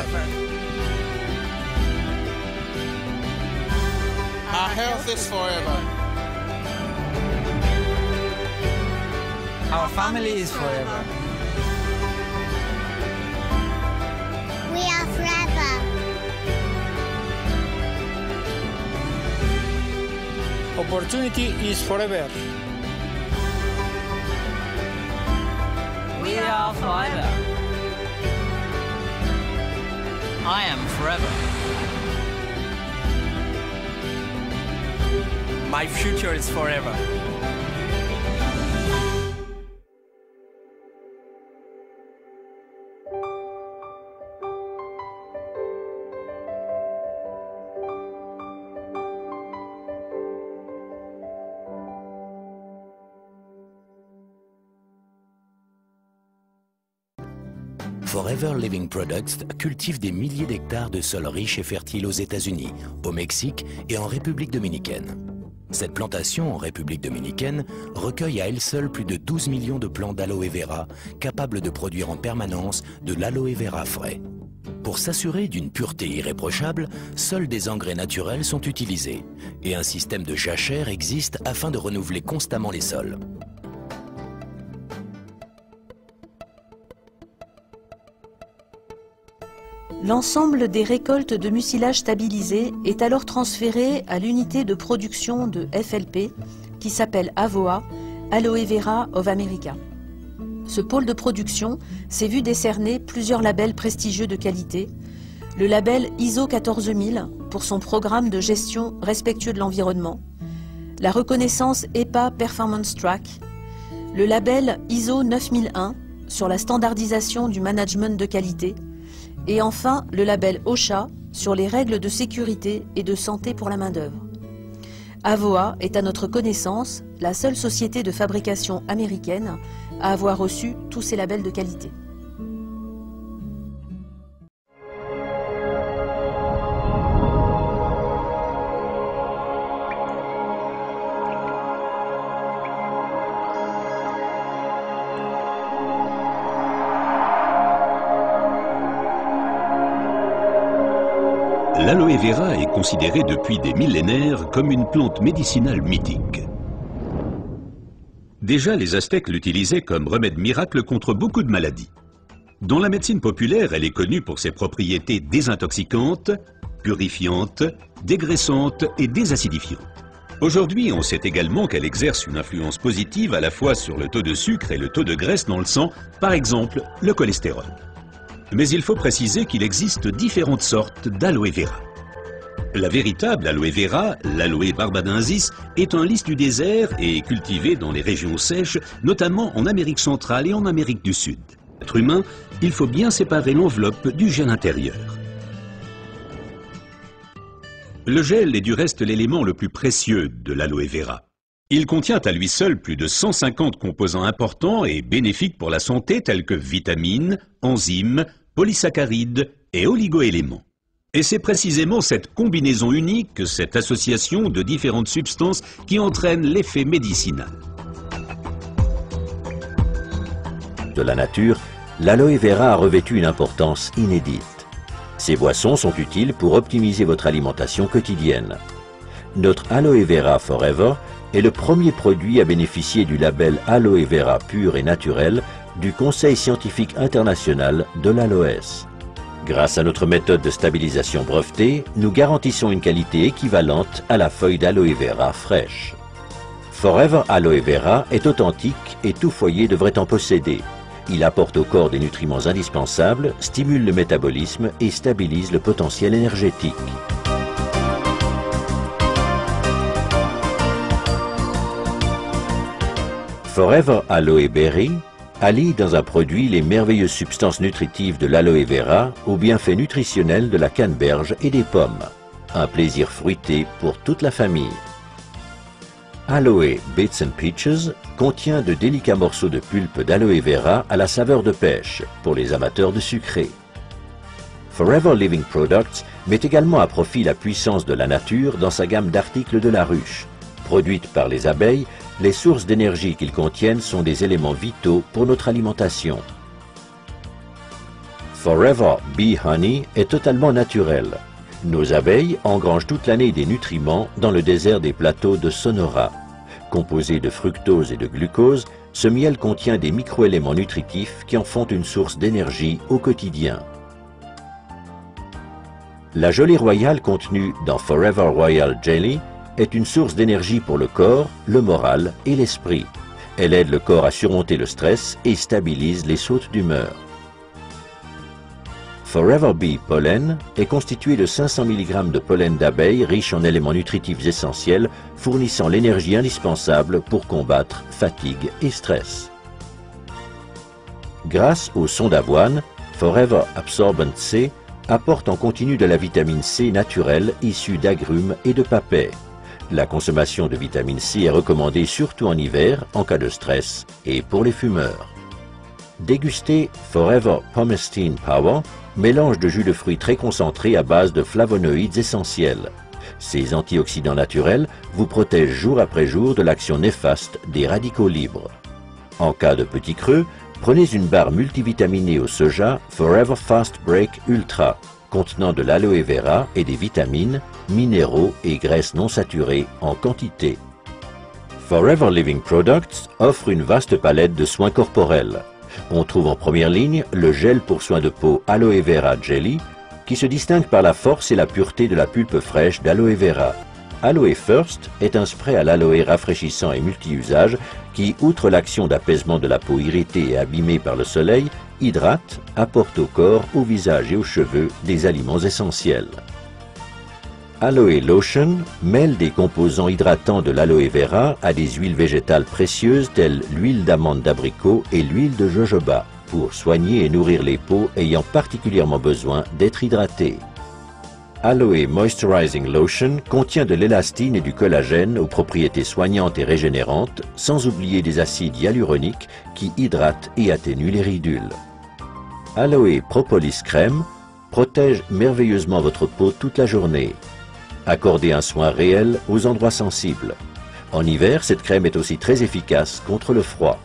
forever. Our health is forever. Our family is forever. We are forever. Opportunity is forever. We are forever. I am forever. My future is forever. Forever Living Products cultive des milliers d'hectares de sols riches et fertiles aux États-Unis, au Mexique et en République dominicaine. Cette plantation en République dominicaine recueille à elle seule plus de 12 millions de plants d'aloe vera capables de produire en permanence de l'aloe vera frais. Pour s'assurer d'une pureté irréprochable, seuls des engrais naturels sont utilisés et un système de jachère existe afin de renouveler constamment les sols. L'ensemble des récoltes de mucilage stabilisé est alors transféré à l'unité de production de FLP qui s'appelle AVOA, Aloe Vera of America. Ce pôle de production s'est vu décerner plusieurs labels prestigieux de qualité. Le label ISO 14000 pour son programme de gestion respectueux de l'environnement, la reconnaissance EPA Performance Track, le label ISO 9001 sur la standardisation du management de qualité, et enfin le label OSHA sur les règles de sécurité et de santé pour la main-d'œuvre. AVOA est à notre connaissance la seule société de fabrication américaine à avoir reçu tous ces labels de qualité. L'aloe vera est considérée depuis des millénaires comme une plante médicinale mythique. Déjà, les Aztèques l'utilisaient comme remède miracle contre beaucoup de maladies. Dans la médecine populaire, elle est connue pour ses propriétés désintoxicantes, purifiantes, dégraissantes et désacidifiantes. Aujourd'hui, on sait également qu'elle exerce une influence positive à la fois sur le taux de sucre et le taux de graisse dans le sang, par exemple le cholestérol. Mais il faut préciser qu'il existe différentes sortes d'aloe vera. La véritable aloe vera, l'aloe barbadensis, est un lys du désert et est cultivé dans les régions sèches, notamment en Amérique centrale et en Amérique du Sud. Pour l'être humain, il faut bien séparer l'enveloppe du gel intérieur. Le gel est du reste l'élément le plus précieux de l'aloe vera. Il contient à lui seul plus de 150 composants importants et bénéfiques pour la santé tels que vitamines, enzymes, polysaccharides et oligoéléments. Et c'est précisément cette combinaison unique, cette association de différentes substances qui entraîne l'effet médicinal. De la nature, l'aloe vera a revêtu une importance inédite. Ces boissons sont utiles pour optimiser votre alimentation quotidienne. Notre aloe vera forever est le premier produit à bénéficier du label aloe vera pur et naturel du Conseil scientifique international de l'aloès. Grâce à notre méthode de stabilisation brevetée, nous garantissons une qualité équivalente à la feuille d'aloe vera fraîche. Forever Aloe Vera est authentique et tout foyer devrait en posséder. Il apporte au corps des nutriments indispensables, stimule le métabolisme et stabilise le potentiel énergétique. Forever Aloe Berry allie dans un produit les merveilleuses substances nutritives de l'aloe vera aux bienfaits nutritionnels de la canneberge et des pommes. Un plaisir fruité pour toute la famille. Aloe Bits and Peaches contient de délicats morceaux de pulpe d'aloe vera à la saveur de pêche pour les amateurs de sucré. Forever Living Products met également à profit la puissance de la nature dans sa gamme d'articles de la ruche. Produites par les abeilles, les sources d'énergie qu'ils contiennent sont des éléments vitaux pour notre alimentation. Forever Bee Honey est totalement naturel. Nos abeilles engrangent toute l'année des nutriments dans le désert des plateaux de Sonora. Composé de fructose et de glucose, ce miel contient des microéléments nutritifs qui en font une source d'énergie au quotidien. La gelée royale contenue dans Forever Royal Jelly est une source d'énergie pour le corps, le moral et l'esprit. Elle aide le corps à surmonter le stress et stabilise les sautes d'humeur. Forever Bee Pollen est constitué de 500 mg de pollen d'abeilles riche en éléments nutritifs essentiels fournissant l'énergie indispensable pour combattre fatigue et stress. Grâce au son d'avoine, Forever Absorbent C apporte en continu de la vitamine C naturelle issue d'agrumes et de papaies. La consommation de vitamine C est recommandée surtout en hiver en cas de stress et pour les fumeurs. Dégustez Forever Pomestine Power, mélange de jus de fruits très concentré à base de flavonoïdes essentiels. Ces antioxydants naturels vous protègent jour après jour de l'action néfaste des radicaux libres. En cas de petit creux, prenez une barre multivitaminée au soja Forever Fast Break Ultra, contenant de l'aloe vera et des vitamines, minéraux et graisses non saturées en quantité. Forever Living Products offre une vaste palette de soins corporels. On trouve en première ligne le gel pour soins de peau Aloe Vera Jelly, qui se distingue par la force et la pureté de la pulpe fraîche d'aloe vera. Aloe First est un spray à l'aloe rafraîchissant et multi-usage qui, outre l'action d'apaisement de la peau irritée et abîmée par le soleil, hydrate, apporte au corps, au visage et aux cheveux des aliments essentiels. Aloe Lotion mêle des composants hydratants de l'aloe vera à des huiles végétales précieuses telles l'huile d'amande d'abricot et l'huile de jojoba pour soigner et nourrir les peaux ayant particulièrement besoin d'être hydratées. Aloe Moisturizing Lotion contient de l'élastine et du collagène aux propriétés soignantes et régénérantes, sans oublier des acides hyaluroniques qui hydratent et atténuent les ridules. Aloe Propolis Crème protège merveilleusement votre peau toute la journée. Accordez un soin réel aux endroits sensibles. En hiver, cette crème est aussi très efficace contre le froid.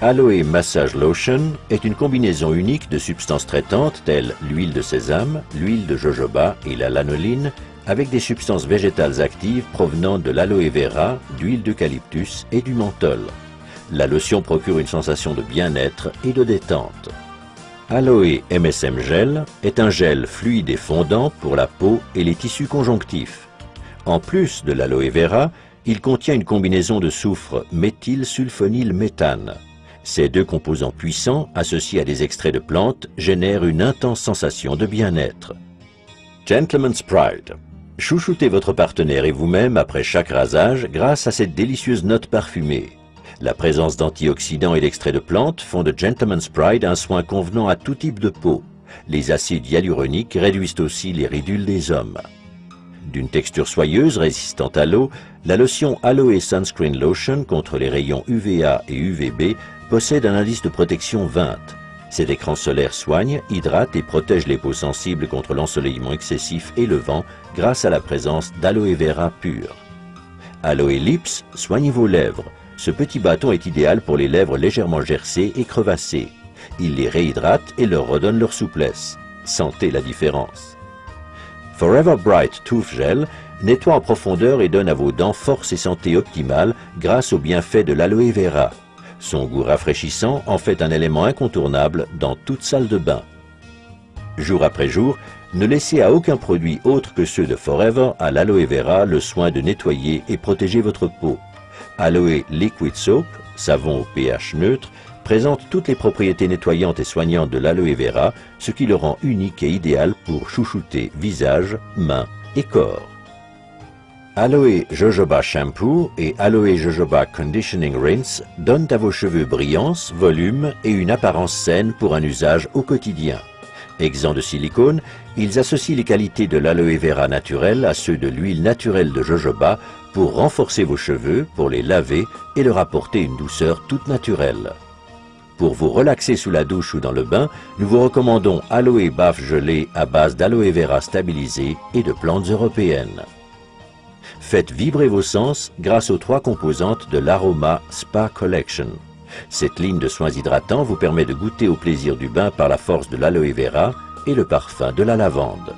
Aloe Massage Lotion est une combinaison unique de substances traitantes telles l'huile de sésame, l'huile de jojoba et la lanoline, avec des substances végétales actives provenant de l'aloe vera, d'huile d'eucalyptus et du menthol. La lotion procure une sensation de bien-être et de détente. Aloe MSM Gel est un gel fluide et fondant pour la peau et les tissus conjonctifs. En plus de l'aloe vera, il contient une combinaison de soufre méthylsulfonylméthane. Ces deux composants puissants, associés à des extraits de plantes, génèrent une intense sensation de bien-être. Gentleman's Pride. Chouchoutez votre partenaire et vous-même après chaque rasage grâce à cette délicieuse note parfumée. La présence d'antioxydants et d'extraits de plantes font de Gentleman's Pride un soin convenant à tout type de peau. Les acides hyaluroniques réduisent aussi les ridules des hommes. D'une texture soyeuse résistante à l'eau, la lotion Aloe Sunscreen Lotion contre les rayons UVA et UVB possède un indice de protection 20. Cet écran solaire soigne, hydrate et protège les peaux sensibles contre l'ensoleillement excessif et le vent grâce à la présence d'aloe vera pure. Aloe Lips soigne vos lèvres. Ce petit bâton est idéal pour les lèvres légèrement gercées et crevassées. Il les réhydrate et leur redonne leur souplesse. Sentez la différence. Forever Bright Tooth Gel nettoie en profondeur et donne à vos dents force et santé optimale grâce aux bienfaits de l'aloe vera. Son goût rafraîchissant en fait un élément incontournable dans toute salle de bain. Jour après jour, ne laissez à aucun produit autre que ceux de Forever à l'aloe vera le soin de nettoyer et protéger votre peau. Aloe Liquid Soap, savon au pH neutre, présente toutes les propriétés nettoyantes et soignantes de l'aloe vera, ce qui le rend unique et idéal pour chouchouter visage, mains et corps. Aloe Jojoba Shampoo et Aloe Jojoba Conditioning Rinse donnent à vos cheveux brillance, volume et une apparence saine pour un usage au quotidien. Exempts de silicone, ils associent les qualités de l'aloe vera naturel à ceux de l'huile naturelle de jojoba pour renforcer vos cheveux, pour les laver et leur apporter une douceur toute naturelle. Pour vous relaxer sous la douche ou dans le bain, nous vous recommandons Aloe Bath Gelée à base d'aloe vera stabilisée et de plantes européennes. Faites vibrer vos sens grâce aux 3 composantes de l'Aroma Spa Collection. Cette ligne de soins hydratants vous permet de goûter au plaisir du bain par la force de l'aloe vera et le parfum de la lavande.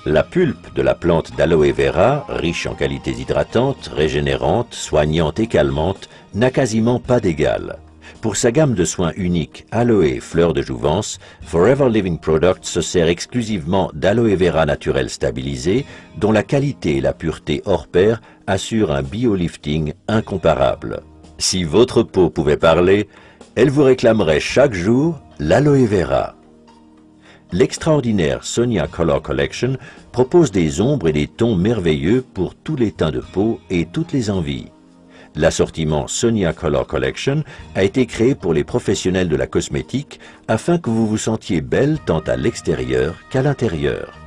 La pulpe de la plante d'aloe vera, riche en qualités hydratantes, régénérantes, soignantes et calmantes, n'a quasiment pas d'égal. Pour sa gamme de soins uniques Aloe Fleur de Jouvence, Forever Living Products se sert exclusivement d'aloe vera naturel stabilisé, dont la qualité et la pureté hors pair assurent un biolifting incomparable. Si votre peau pouvait parler, elle vous réclamerait chaque jour l'aloe vera. L'extraordinaire Sonia Color Collection propose des ombres et des tons merveilleux pour tous les teints de peau et toutes les envies. L'assortiment Sonia Color Collection a été créé pour les professionnels de la cosmétique afin que vous vous sentiez belle tant à l'extérieur qu'à l'intérieur.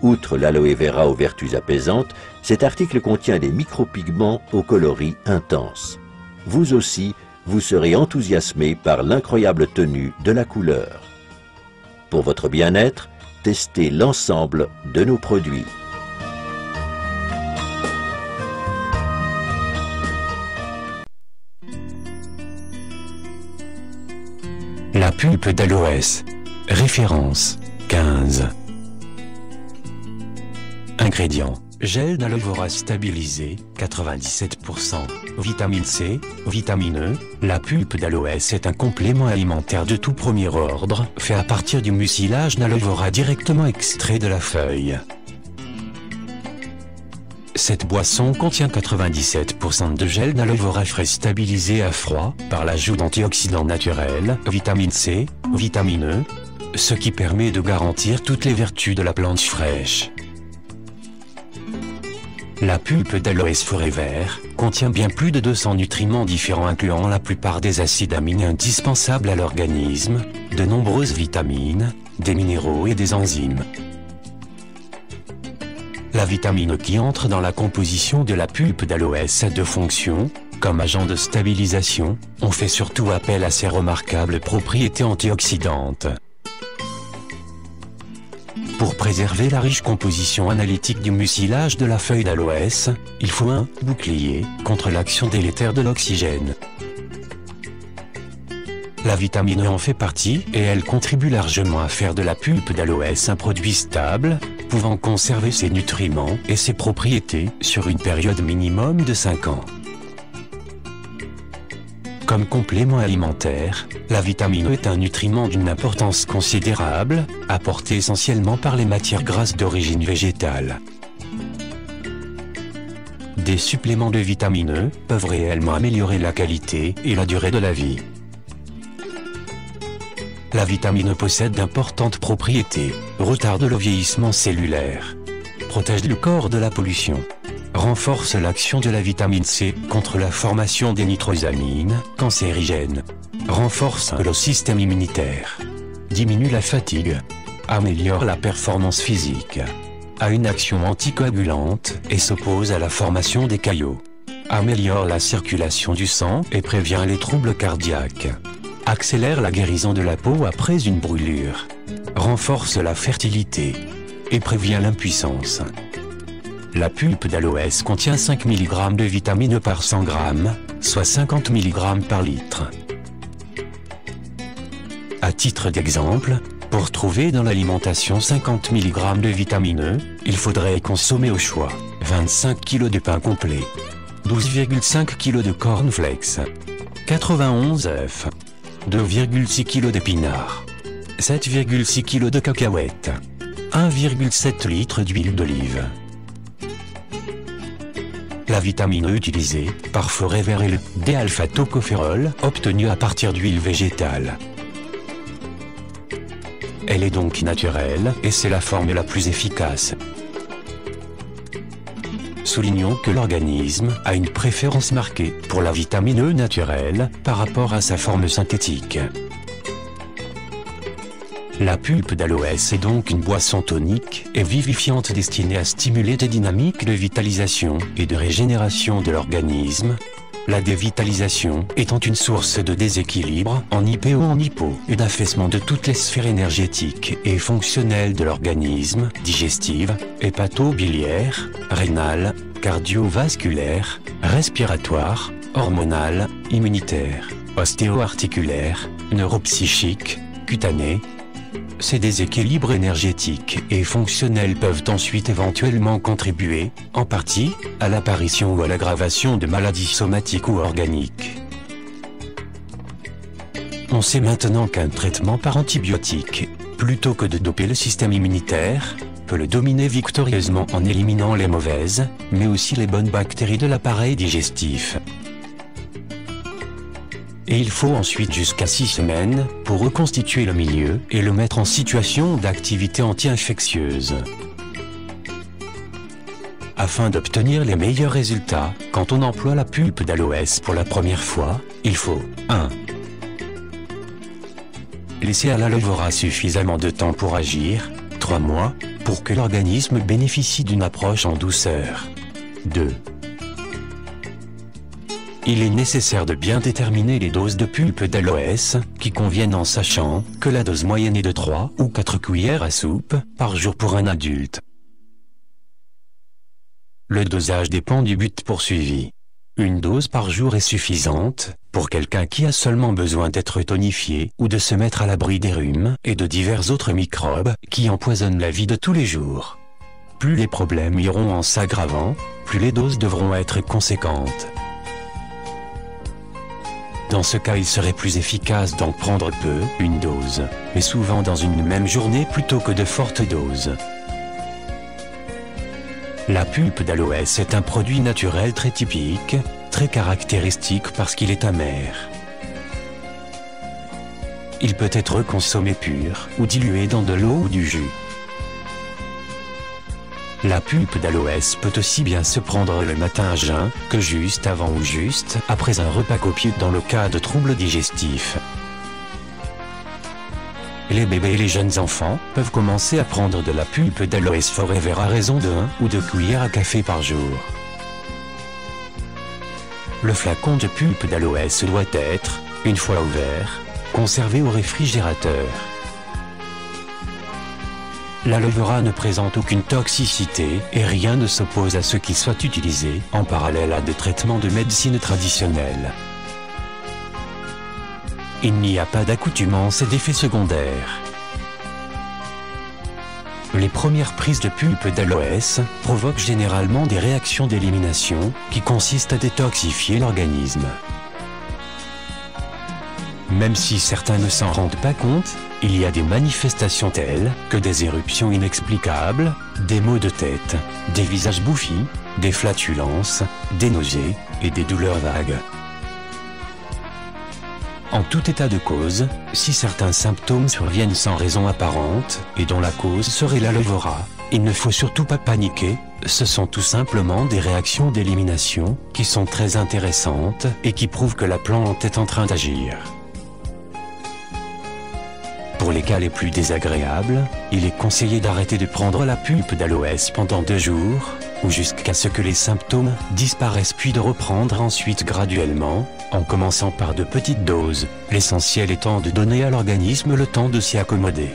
Outre l'aloe vera aux vertus apaisantes, cet article contient des micropigments aux coloris intenses. Vous aussi, vous serez enthousiasmé par l'incroyable tenue de la couleur. Pour votre bien-être, testez l'ensemble de nos produits. La pulpe d'aloès. Référence 15. Ingrédients. Gel d'aloe vera stabilisé, 97%. Vitamine C, vitamine E. La pulpe d'aloès est un complément alimentaire de tout premier ordre, fait à partir du mucilage d'aloe vera directement extrait de la feuille. Cette boisson contient 97% de gel d'aloe vera frais stabilisé à froid par l'ajout d'antioxydants naturels, vitamine C, vitamine E, ce qui permet de garantir toutes les vertus de la plante fraîche. La pulpe d'aloès Forever contient bien plus de 200 nutriments différents incluant la plupart des acides aminés indispensables à l'organisme, de nombreuses vitamines, des minéraux et des enzymes. La vitamine E qui entre dans la composition de la pulpe d'aloès a deux fonctions. Comme agent de stabilisation, on fait surtout appel à ses remarquables propriétés antioxydantes. Pour préserver la riche composition analytique du mucilage de la feuille d'aloès, il faut un bouclier contre l'action délétère de l'oxygène. La vitamine E en fait partie et elle contribue largement à faire de la pulpe d'aloès un produit stable, pouvant conserver ses nutriments et ses propriétés sur une période minimum de 5 ans. Comme complément alimentaire, la vitamine E est un nutriment d'une importance considérable, apporté essentiellement par les matières grasses d'origine végétale. Des suppléments de vitamine E peuvent réellement améliorer la qualité et la durée de la vie. La vitamine E possède d'importantes propriétés, retarde le vieillissement cellulaire, protège le corps de la pollution, renforce l'action de la vitamine C contre la formation des nitrosamines, cancérigènes, renforce le système immunitaire, diminue la fatigue, améliore la performance physique, a une action anticoagulante et s'oppose à la formation des caillots, améliore la circulation du sang et prévient les troubles cardiaques, accélère la guérison de la peau après une brûlure, renforce la fertilité et prévient l'impuissance. La pulpe d'aloès contient 5 mg de vitamine E par 100 g, soit 50 mg par litre. À titre d'exemple, pour trouver dans l'alimentation 50 mg de vitamine E, il faudrait consommer au choix 25 kg de pain complet, 12,5 kg de cornflakes, 91 œufs, 2,6 kg d'épinards, 7,6 kg de cacahuètes, 1,7 litre d'huile d'olive. La vitamine E utilisée par Forever est le D-alpha-tocopherol obtenu à partir d'huile végétale. Elle est donc naturelle et c'est la forme la plus efficace. Soulignons que l'organisme a une préférence marquée pour la vitamine E naturelle par rapport à sa forme synthétique. La pulpe d'aloès est donc une boisson tonique et vivifiante destinée à stimuler des dynamiques de vitalisation et de régénération de l'organisme, la dévitalisation étant une source de déséquilibre en IP ou en hypo et d'affaissement de toutes les sphères énergétiques et fonctionnelles de l'organisme, digestive, hépato-biliaire, rénale, cardiovasculaire, respiratoire, hormonale, immunitaire, ostéo-articulaires, neuropsychiques, cutanés. Ces déséquilibres énergétiques et fonctionnels peuvent ensuite éventuellement contribuer, en partie, à l'apparition ou à l'aggravation de maladies somatiques ou organiques. On sait maintenant qu'un traitement par antibiotiques, plutôt que de doper le système immunitaire, peut le dominer victorieusement en éliminant les mauvaises, mais aussi les bonnes bactéries de l'appareil digestif. Et il faut ensuite jusqu'à 6 semaines pour reconstituer le milieu et le mettre en situation d'activité anti-infectieuse. Afin d'obtenir les meilleurs résultats, quand on emploie la pulpe d'aloès pour la première fois, il faut 1. Laisser à l'aloe vera suffisamment de temps pour agir, 3 mois, pour que l'organisme bénéficie d'une approche en douceur. 2. Il est nécessaire de bien déterminer les doses de pulpe d'aloès qui conviennent en sachant que la dose moyenne est de 3 ou 4 cuillères à soupe par jour pour un adulte. Le dosage dépend du but poursuivi. Une dose par jour est suffisante pour quelqu'un qui a seulement besoin d'être tonifié ou de se mettre à l'abri des rhumes et de divers autres microbes qui empoisonnent la vie de tous les jours. Plus les problèmes iront en s'aggravant, plus les doses devront être conséquentes. Dans ce cas, il serait plus efficace d'en prendre peu, une dose, mais souvent dans une même journée plutôt que de fortes doses. La pulpe d'aloès est un produit naturel très typique, très caractéristique parce qu'il est amer. Il peut être consommé pur ou dilué dans de l'eau ou du jus. La pulpe d'aloès peut aussi bien se prendre le matin à jeun que juste avant ou juste après un repas copieux dans le cas de troubles digestifs. Les bébés et les jeunes enfants peuvent commencer à prendre de la pulpe d'aloès forever à raison de 1 ou 2 cuillères à café par jour. Le flacon de pulpe d'aloès doit être, une fois ouvert, conservé au réfrigérateur. L'aloe vera ne présente aucune toxicité et rien ne s'oppose à ce qu'il soit utilisé en parallèle à des traitements de médecine traditionnelle. Il n'y a pas d'accoutumance et d'effets secondaires. Les premières prises de pulpe d'aloès provoquent généralement des réactions d'élimination qui consistent à détoxifier l'organisme. Même si certains ne s'en rendent pas compte, il y a des manifestations telles que des éruptions inexplicables, des maux de tête, des visages bouffis, des flatulences, des nausées et des douleurs vagues. En tout état de cause, si certains symptômes surviennent sans raison apparente et dont la cause serait l'aloe vera, il ne faut surtout pas paniquer, ce sont tout simplement des réactions d'élimination qui sont très intéressantes et qui prouvent que la plante est en train d'agir. Pour les cas les plus désagréables, il est conseillé d'arrêter de prendre la pulpe d'aloès pendant 2 jours, ou jusqu'à ce que les symptômes disparaissent puis de reprendre ensuite graduellement, en commençant par de petites doses, l'essentiel étant de donner à l'organisme le temps de s'y accommoder.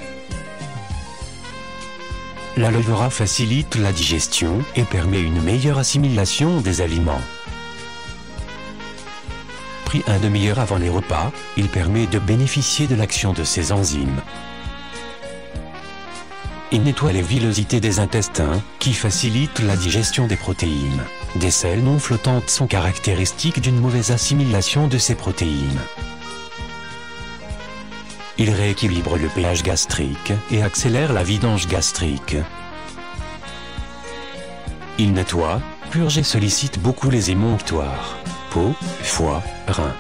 L'aloe vera facilite la digestion et permet une meilleure assimilation des aliments. Pris un demi-heure avant les repas, il permet de bénéficier de l'action de ces enzymes. Il nettoie les villosités des intestins, qui facilitent la digestion des protéines. Des selles non flottantes sont caractéristiques d'une mauvaise assimilation de ces protéines. Il rééquilibre le pH gastrique et accélère la vidange gastrique. Il nettoie, purge et sollicite beaucoup les émonctoires, peau, foie, rein.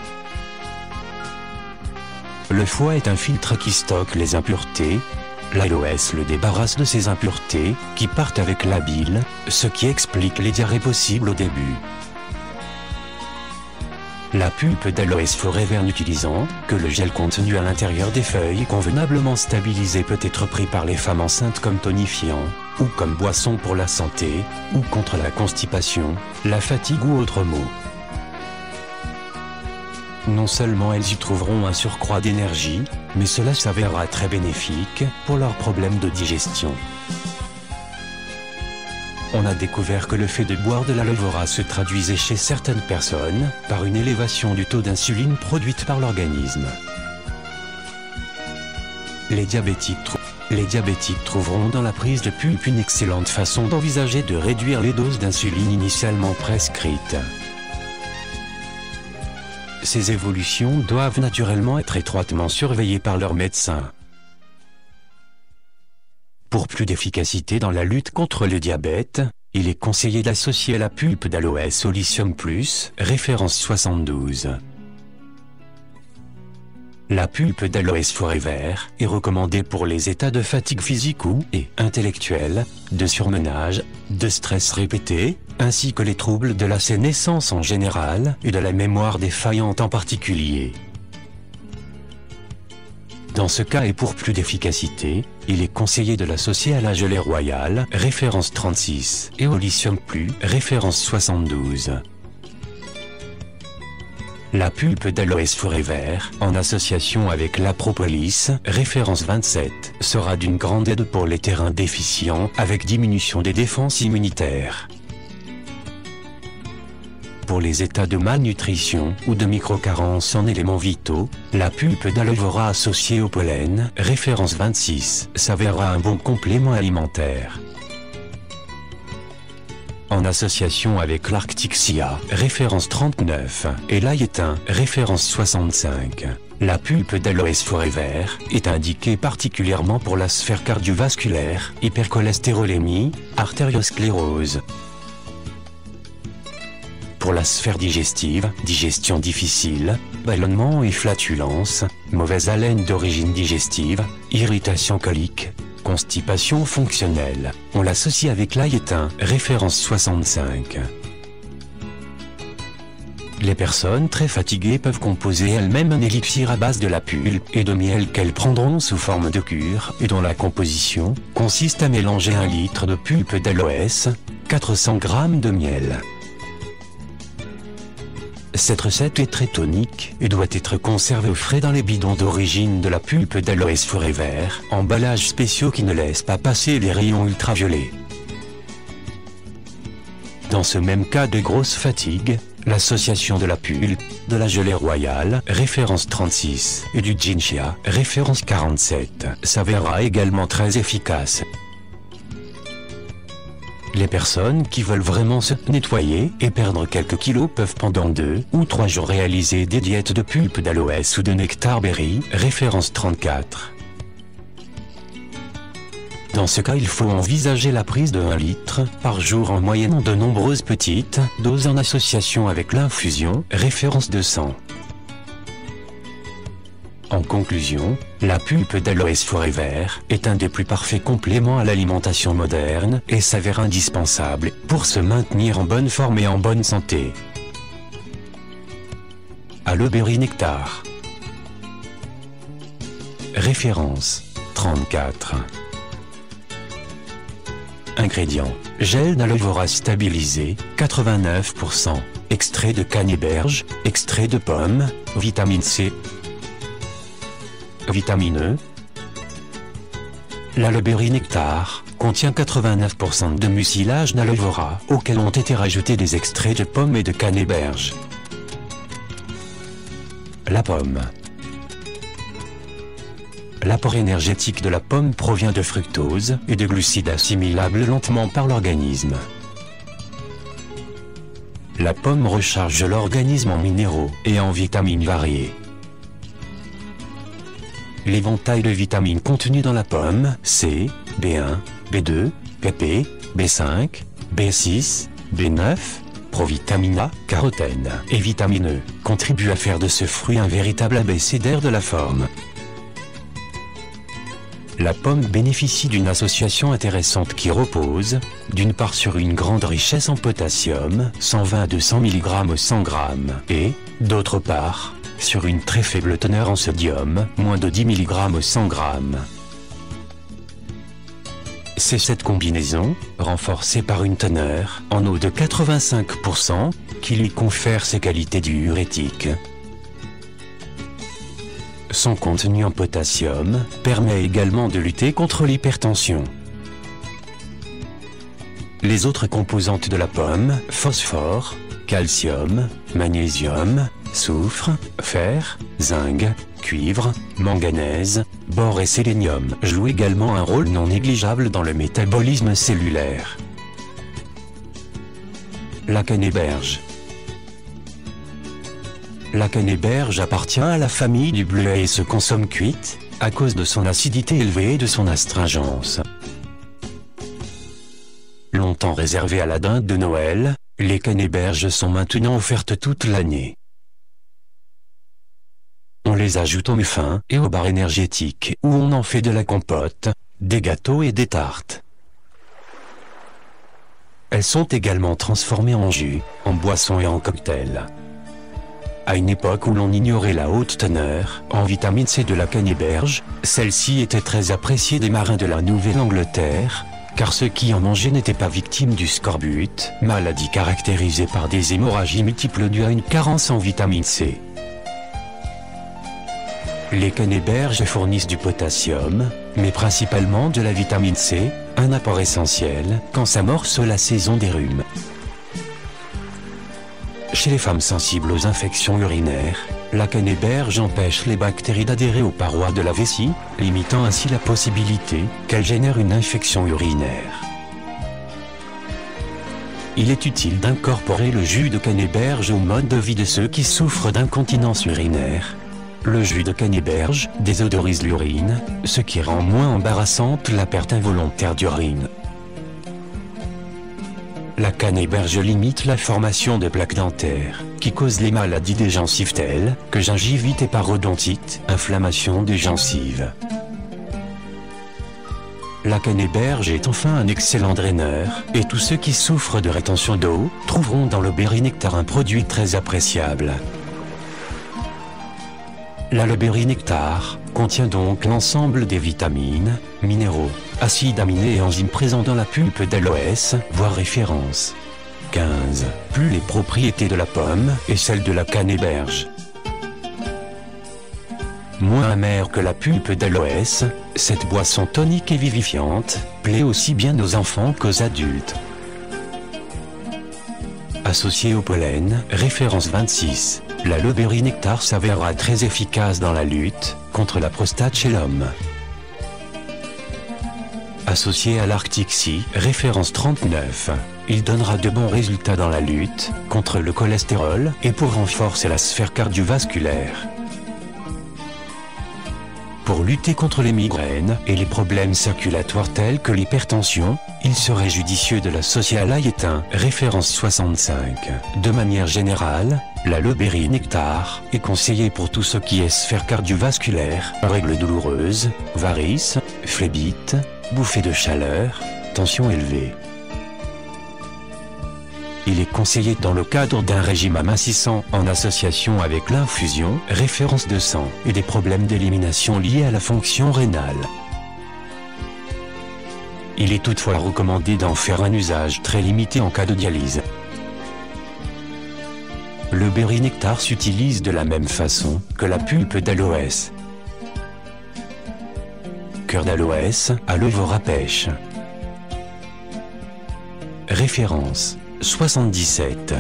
Le foie est un filtre qui stocke les impuretés. L'aloès le débarrasse de ces impuretés qui partent avec la bile, ce qui explique les diarrhées possibles au début. La pulpe d'aloès forever n'utilisant que le gel contenu à l'intérieur des feuilles convenablement stabilisé peut être pris par les femmes enceintes comme tonifiant, ou comme boisson pour la santé, ou contre la constipation, la fatigue ou autres maux. Non seulement elles y trouveront un surcroît d'énergie, mais cela s'avérera très bénéfique pour leurs problèmes de digestion. on a découvert que le fait de boire de l'aloe vera se traduisait chez certaines personnes par une élévation du taux d'insuline produite par l'organisme. Les diabétiques trouveront dans la prise de pulpe une excellente façon d'envisager de réduire les doses d'insuline initialement prescrites. Ces évolutions doivent naturellement être étroitement surveillées par leur médecin. Pour plus d'efficacité dans la lutte contre le diabète, il est conseillé d'associer la pulpe d'aloès au lithium plus, référence 72. La pulpe d'aloès forever est recommandée pour les états de fatigue physique ou intellectuelle, de surmenage, de stress répété, ainsi que les troubles de la sénescence en général et de la mémoire défaillante en particulier. Dans ce cas et pour plus d'efficacité, il est conseillé de l'associer à la gelée royale, référence 36, et au lithium plus, référence 72. La pulpe d'aloès forever, en association avec la propolis, référence 27, sera d'une grande aide pour les terrains déficients avec diminution des défenses immunitaires. Pour les états de malnutrition ou de microcarence en éléments vitaux, la pulpe d'aloe vera associée au pollen, référence 26, s'avérera un bon complément alimentaire. En association avec l'Arctixia, référence 39, et l'aïetin, référence 65. La pulpe d'aloès forever est indiquée particulièrement pour la sphère cardiovasculaire, hypercholestérolémie, artériosclérose. Pour la sphère digestive, digestion difficile, ballonnement et flatulence, mauvaise haleine d'origine digestive, irritation colique, constipation fonctionnelle, on l'associe avec l'aïetin, référence 65. Les personnes très fatiguées peuvent composer elles-mêmes un élixir à base de la pulpe et de miel qu'elles prendront sous forme de cure et dont la composition consiste à mélanger 1 litre de pulpe d'aloès, 400 g de miel. Cette recette est très tonique et doit être conservée au frais dans les bidons d'origine de la pulpe d'aloès forever, emballages spéciaux qui ne laissent pas passer les rayons ultraviolets. Dans ce même cas de grosse fatigue, l'association de la pulpe, de la gelée royale, référence 36, et du ginseng, référence 47, s'avérera également très efficace. Les personnes qui veulent vraiment se nettoyer et perdre quelques kilos peuvent pendant 2 ou 3 jours réaliser des diètes de pulpe d'aloès ou de nectar berry, référence 34. Dans ce cas, il faut envisager la prise de 1 litre par jour en moyenne en de nombreuses petites doses en association avec l'infusion, référence 200. En conclusion, la pulpe d'aloès forever est un des plus parfaits compléments à l'alimentation moderne et s'avère indispensable pour se maintenir en bonne forme et en bonne santé. Aloe berry nectar. Référence 34. Ingrédients: gel d'aloe vera stabilisé, 89%, extrait de canneberge, extrait de pomme, vitamine C. Vitamine E. L'aloe berry nectar contient 89% de mucilage d'aloe vera, auquel ont été rajoutés des extraits de pommes et de canneberge. La pomme. L'apport énergétique de la pomme provient de fructose et de glucides assimilables lentement par l'organisme. La pomme recharge l'organisme en minéraux et en vitamines variées. L'éventail de vitamines contenues dans la pomme, C, B1, B2, PP, B5, B6, B9, provitamine A, carotène et vitamine E, contribuent à faire de ce fruit un véritable abécédaire de la forme. La pomme bénéficie d'une association intéressante qui repose, d'une part sur une grande richesse en potassium, 120 à 200 mg au 100 g, et, d'autre part, sur une très faible teneur en sodium, moins de 10 mg au 100 g. C'est cette combinaison, renforcée par une teneur en eau de 85%, qui lui confère ses qualités diurétiques. Son contenu en potassium permet également de lutter contre l'hypertension. les autres composantes de la pomme, phosphore, calcium, magnésium, soufre, fer, zinc, cuivre, manganèse, bore et sélénium jouent également un rôle non négligeable dans le métabolisme cellulaire. La canneberge. La canneberge appartient à la famille du bleuet et se consomme cuite, à cause de son acidité élevée et de son astringence. Longtemps réservées à la dinde de Noël, les canneberges sont maintenant offertes toute l'année. On les ajoute aux muffins et aux barres énergétiques où on en fait de la compote, des gâteaux et des tartes. Elles sont également transformées en jus, en boissons et en cocktails. À une époque où l'on ignorait la haute teneur en vitamine C de la canneberge, celle-ci était très appréciée des marins de la Nouvelle-Angleterre, car ceux qui en mangeaient n'étaient pas victimes du scorbut, maladie caractérisée par des hémorragies multiples dues à une carence en vitamine C. Les canneberges fournissent du potassium, mais principalement de la vitamine C, un apport essentiel quand s'amorce la saison des rhumes. Chez les femmes sensibles aux infections urinaires, la canneberge empêche les bactéries d'adhérer aux parois de la vessie, limitant ainsi la possibilité qu'elles génèrent une infection urinaire. Il est utile d'incorporer le jus de canneberge au mode de vie de ceux qui souffrent d'incontinence urinaire. Le jus de canneberge désodorise l'urine, ce qui rend moins embarrassante la perte involontaire d'urine. La canneberge limite la formation de plaques dentaires, qui causent les maladies des gencives telles que gingivite et parodontite, inflammation des gencives. La canneberge est enfin un excellent draineur, et tous ceux qui souffrent de rétention d'eau trouveront dans le berry-nectar un produit très appréciable. Le berry-nectar contient donc l'ensemble des vitamines, minéraux, acides aminés et enzymes présents dans la pulpe d'aloès, voire référence 15. Plus les propriétés de la pomme et celles de la canneberge. Moins amère que la pulpe d'aloès, cette boisson tonique et vivifiante plaît aussi bien aux enfants qu'aux adultes. Associé au pollen, référence 26. Le berry-nectar s'avérera très efficace dans la lutte contre la prostate chez l'homme. Associé à l'Arctic Sea, référence 39, il donnera de bons résultats dans la lutte contre le cholestérol et pour renforcer la sphère cardiovasculaire. Pour lutter contre les migraines et les problèmes circulatoires tels que l'hypertension, il serait judicieux de l'associer à l'aïétain, référence 65. De manière générale, le berry-nectar est conseillé pour tout ce qui est sphère cardiovasculaire, règles douloureuses, varices, phlébite, bouffées de chaleur, tension élevée. Il est conseillé dans le cadre d'un régime amincissant en association avec l'infusion, référence de sang, et des problèmes d'élimination liés à la fonction rénale. Il est toutefois recommandé d'en faire un usage très limité en cas de dialyse. Le berry-nectar s'utilise de la même façon que la pulpe d'aloès. Cœur d'aloès, aloe vera pêche. Référence 77.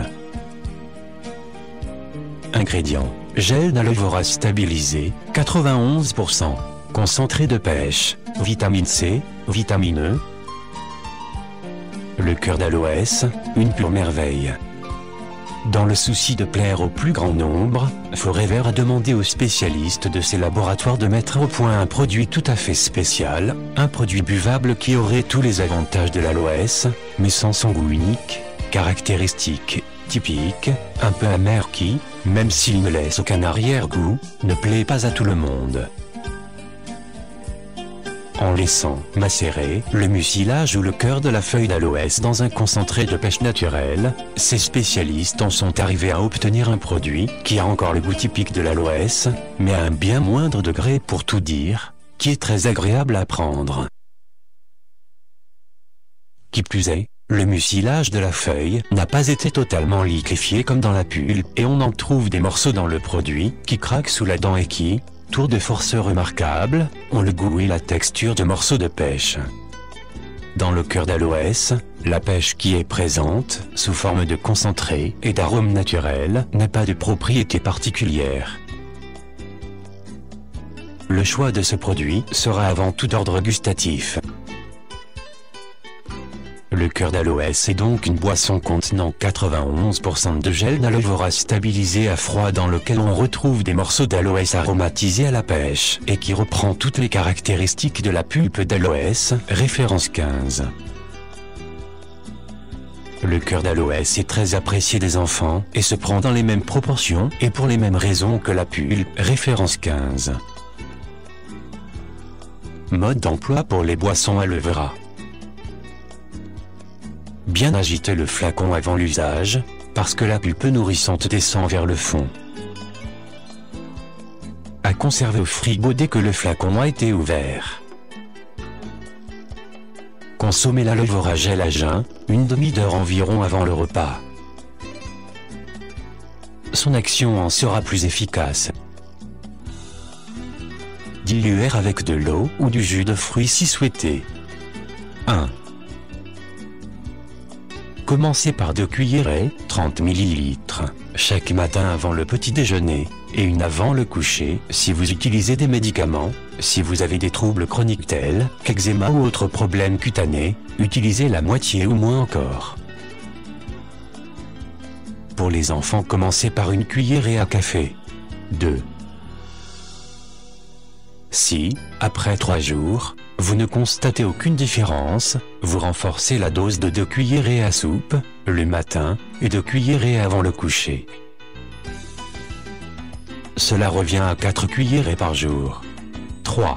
Ingrédients: gel d'aloe vera stabilisé, 91%. Concentré de pêche, vitamine C, vitamine E. Le cœur d'aloès, une pure merveille. Dans le souci de plaire au plus grand nombre, Forever a demandé aux spécialistes de ses laboratoires de mettre au point un produit tout à fait spécial, un produit buvable qui aurait tous les avantages de l'aloès, mais sans son goût unique, caractéristique, typique, un peu amer qui, même s'il ne laisse aucun arrière-goût, ne plaît pas à tout le monde. En laissant macérer le mucilage ou le cœur de la feuille d'aloès dans un concentré de pêche naturel, ces spécialistes en sont arrivés à obtenir un produit qui a encore le goût typique de l'aloès, mais à un bien moindre degré pour tout dire, qui est très agréable à prendre. Qui plus est, le mucilage de la feuille n'a pas été totalement liquéfié comme dans la pulpe et on en trouve des morceaux dans le produit qui craquent sous la dent et qui, tour de force remarquable, ont le goût et la texture de morceaux de pêche. Dans le cœur d'aloès, La pêche qui est présente, sous forme de concentré et d'arômes naturels, n'a pas de propriétés particulières. Le choix de ce produit sera avant tout d'ordre gustatif. Le cœur d'aloès est donc une boisson contenant 91% de gel d'aloe vera stabilisé à froid dans lequel on retrouve des morceaux d'aloès aromatisés à la pêche et qui reprend toutes les caractéristiques de la pulpe d'aloès, référence 15. Le cœur d'aloès est très apprécié des enfants et se prend dans les mêmes proportions et pour les mêmes raisons que la pulpe, référence 15. Mode d'emploi pour les boissons aloe vera. Bien agiter le flacon avant l'usage, parce que la pulpe nourrissante descend vers le fond. À conserver au frigo dès que le flacon a été ouvert. Consommez l'aloe vera gel à jeun, une demi-heure environ avant le repas. Son action en sera plus efficace. Diluer avec de l'eau ou du jus de fruits si souhaité. 1. Commencez par 2 cuillerées, 30 ml, chaque matin avant le petit déjeuner, et une avant le coucher, si vous utilisez des médicaments. Si vous avez des troubles chroniques tels qu'eczéma ou autres problèmes cutanés, utilisez la moitié ou moins encore. Pour les enfants, commencez par une cuillerée à café. 2. Si, après 3 jours, vous ne constatez aucune différence, vous renforcez la dose de 2 cuillerées à soupe, le matin, et 2 cuillerées avant le coucher. Cela revient à 4 cuillerées par jour. 3.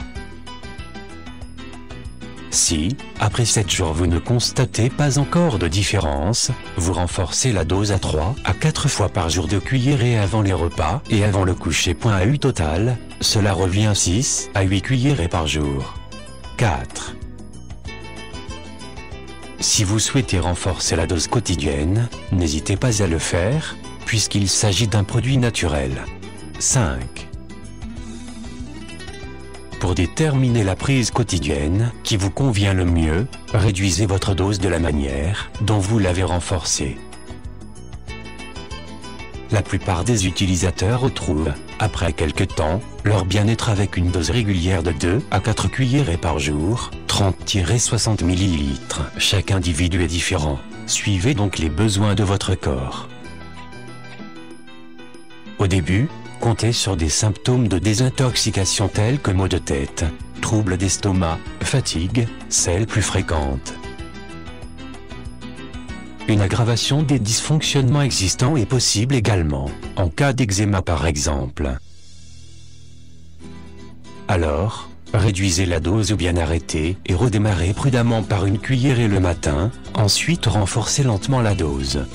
Si, après 7 jours vous ne constatez pas encore de différence, vous renforcez la dose à 3 à 4 fois par jour de cuillerées avant les repas et avant le coucher. AU total, cela revient à 6 à 8 cuillerées par jour. 4. Si vous souhaitez renforcer la dose quotidienne, n'hésitez pas à le faire, puisqu'il s'agit d'un produit naturel. 5. Pour déterminer la prise quotidienne qui vous convient le mieux, réduisez votre dose de la manière dont vous l'avez renforcée. La plupart des utilisateurs retrouvent, après quelque temps, leur bien-être avec une dose régulière de 2 à 4 cuillerées par jour, 30-60 ml. Chaque individu est différent. Suivez donc les besoins de votre corps. Au début, comptez sur des symptômes de désintoxication tels que maux de tête, troubles d'estomac, fatigue, selles plus fréquentes. Une aggravation des dysfonctionnements existants est possible également, en cas d'eczéma par exemple. Alors, réduisez la dose ou bien arrêtez et redémarrez prudemment par une cuillerée le matin, ensuite renforcez lentement la dose.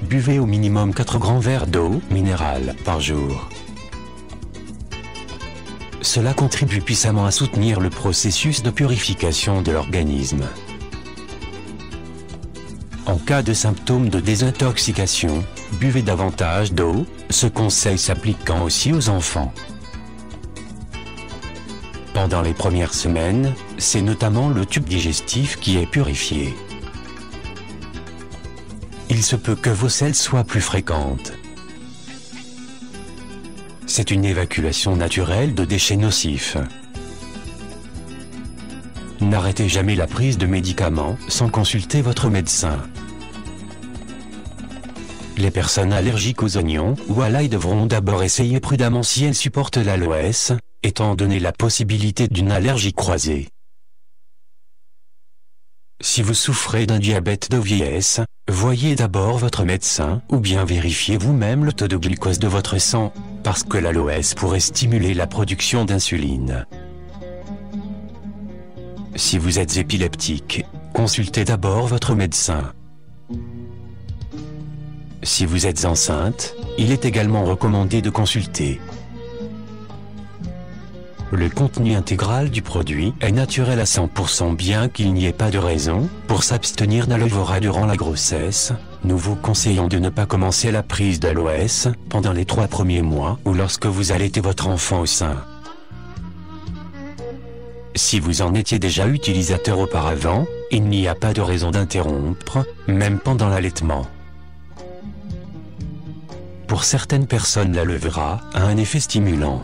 Buvez au minimum 4 grands verres d'eau minérale par jour. Cela contribue puissamment à soutenir le processus de purification de l'organisme. En cas de symptômes de désintoxication, buvez davantage d'eau, ce conseil s'appliquant aussi aux enfants. Pendant les premières semaines, c'est notamment le tube digestif qui est purifié. Il se peut que vos selles soient plus fréquentes. C'est une évacuation naturelle de déchets nocifs. N'arrêtez jamais la prise de médicaments sans consulter votre médecin. Les personnes allergiques aux oignons ou à l'ail devront d'abord essayer prudemment si elles supportent l'aloès, étant donné la possibilité d'une allergie croisée. Si vous souffrez d'un diabète de vieillesse, voyez d'abord votre médecin ou bien vérifiez vous-même le taux de glucose de votre sang, parce que l'aloès pourrait stimuler la production d'insuline. Si vous êtes épileptique, consultez d'abord votre médecin. Si vous êtes enceinte, il est également recommandé de consulter. Le contenu intégral du produit est naturel à 100%. Bien qu'il n'y ait pas de raison pour s'abstenir d'aloe vera durant la grossesse, nous vous conseillons de ne pas commencer la prise d'aloès pendant les 3 premiers mois ou lorsque vous allaitez votre enfant au sein. Si vous en étiez déjà utilisateur auparavant, il n'y a pas de raison d'interrompre, même pendant l'allaitement. Pour certaines personnes, l'aloe vera a un effet stimulant.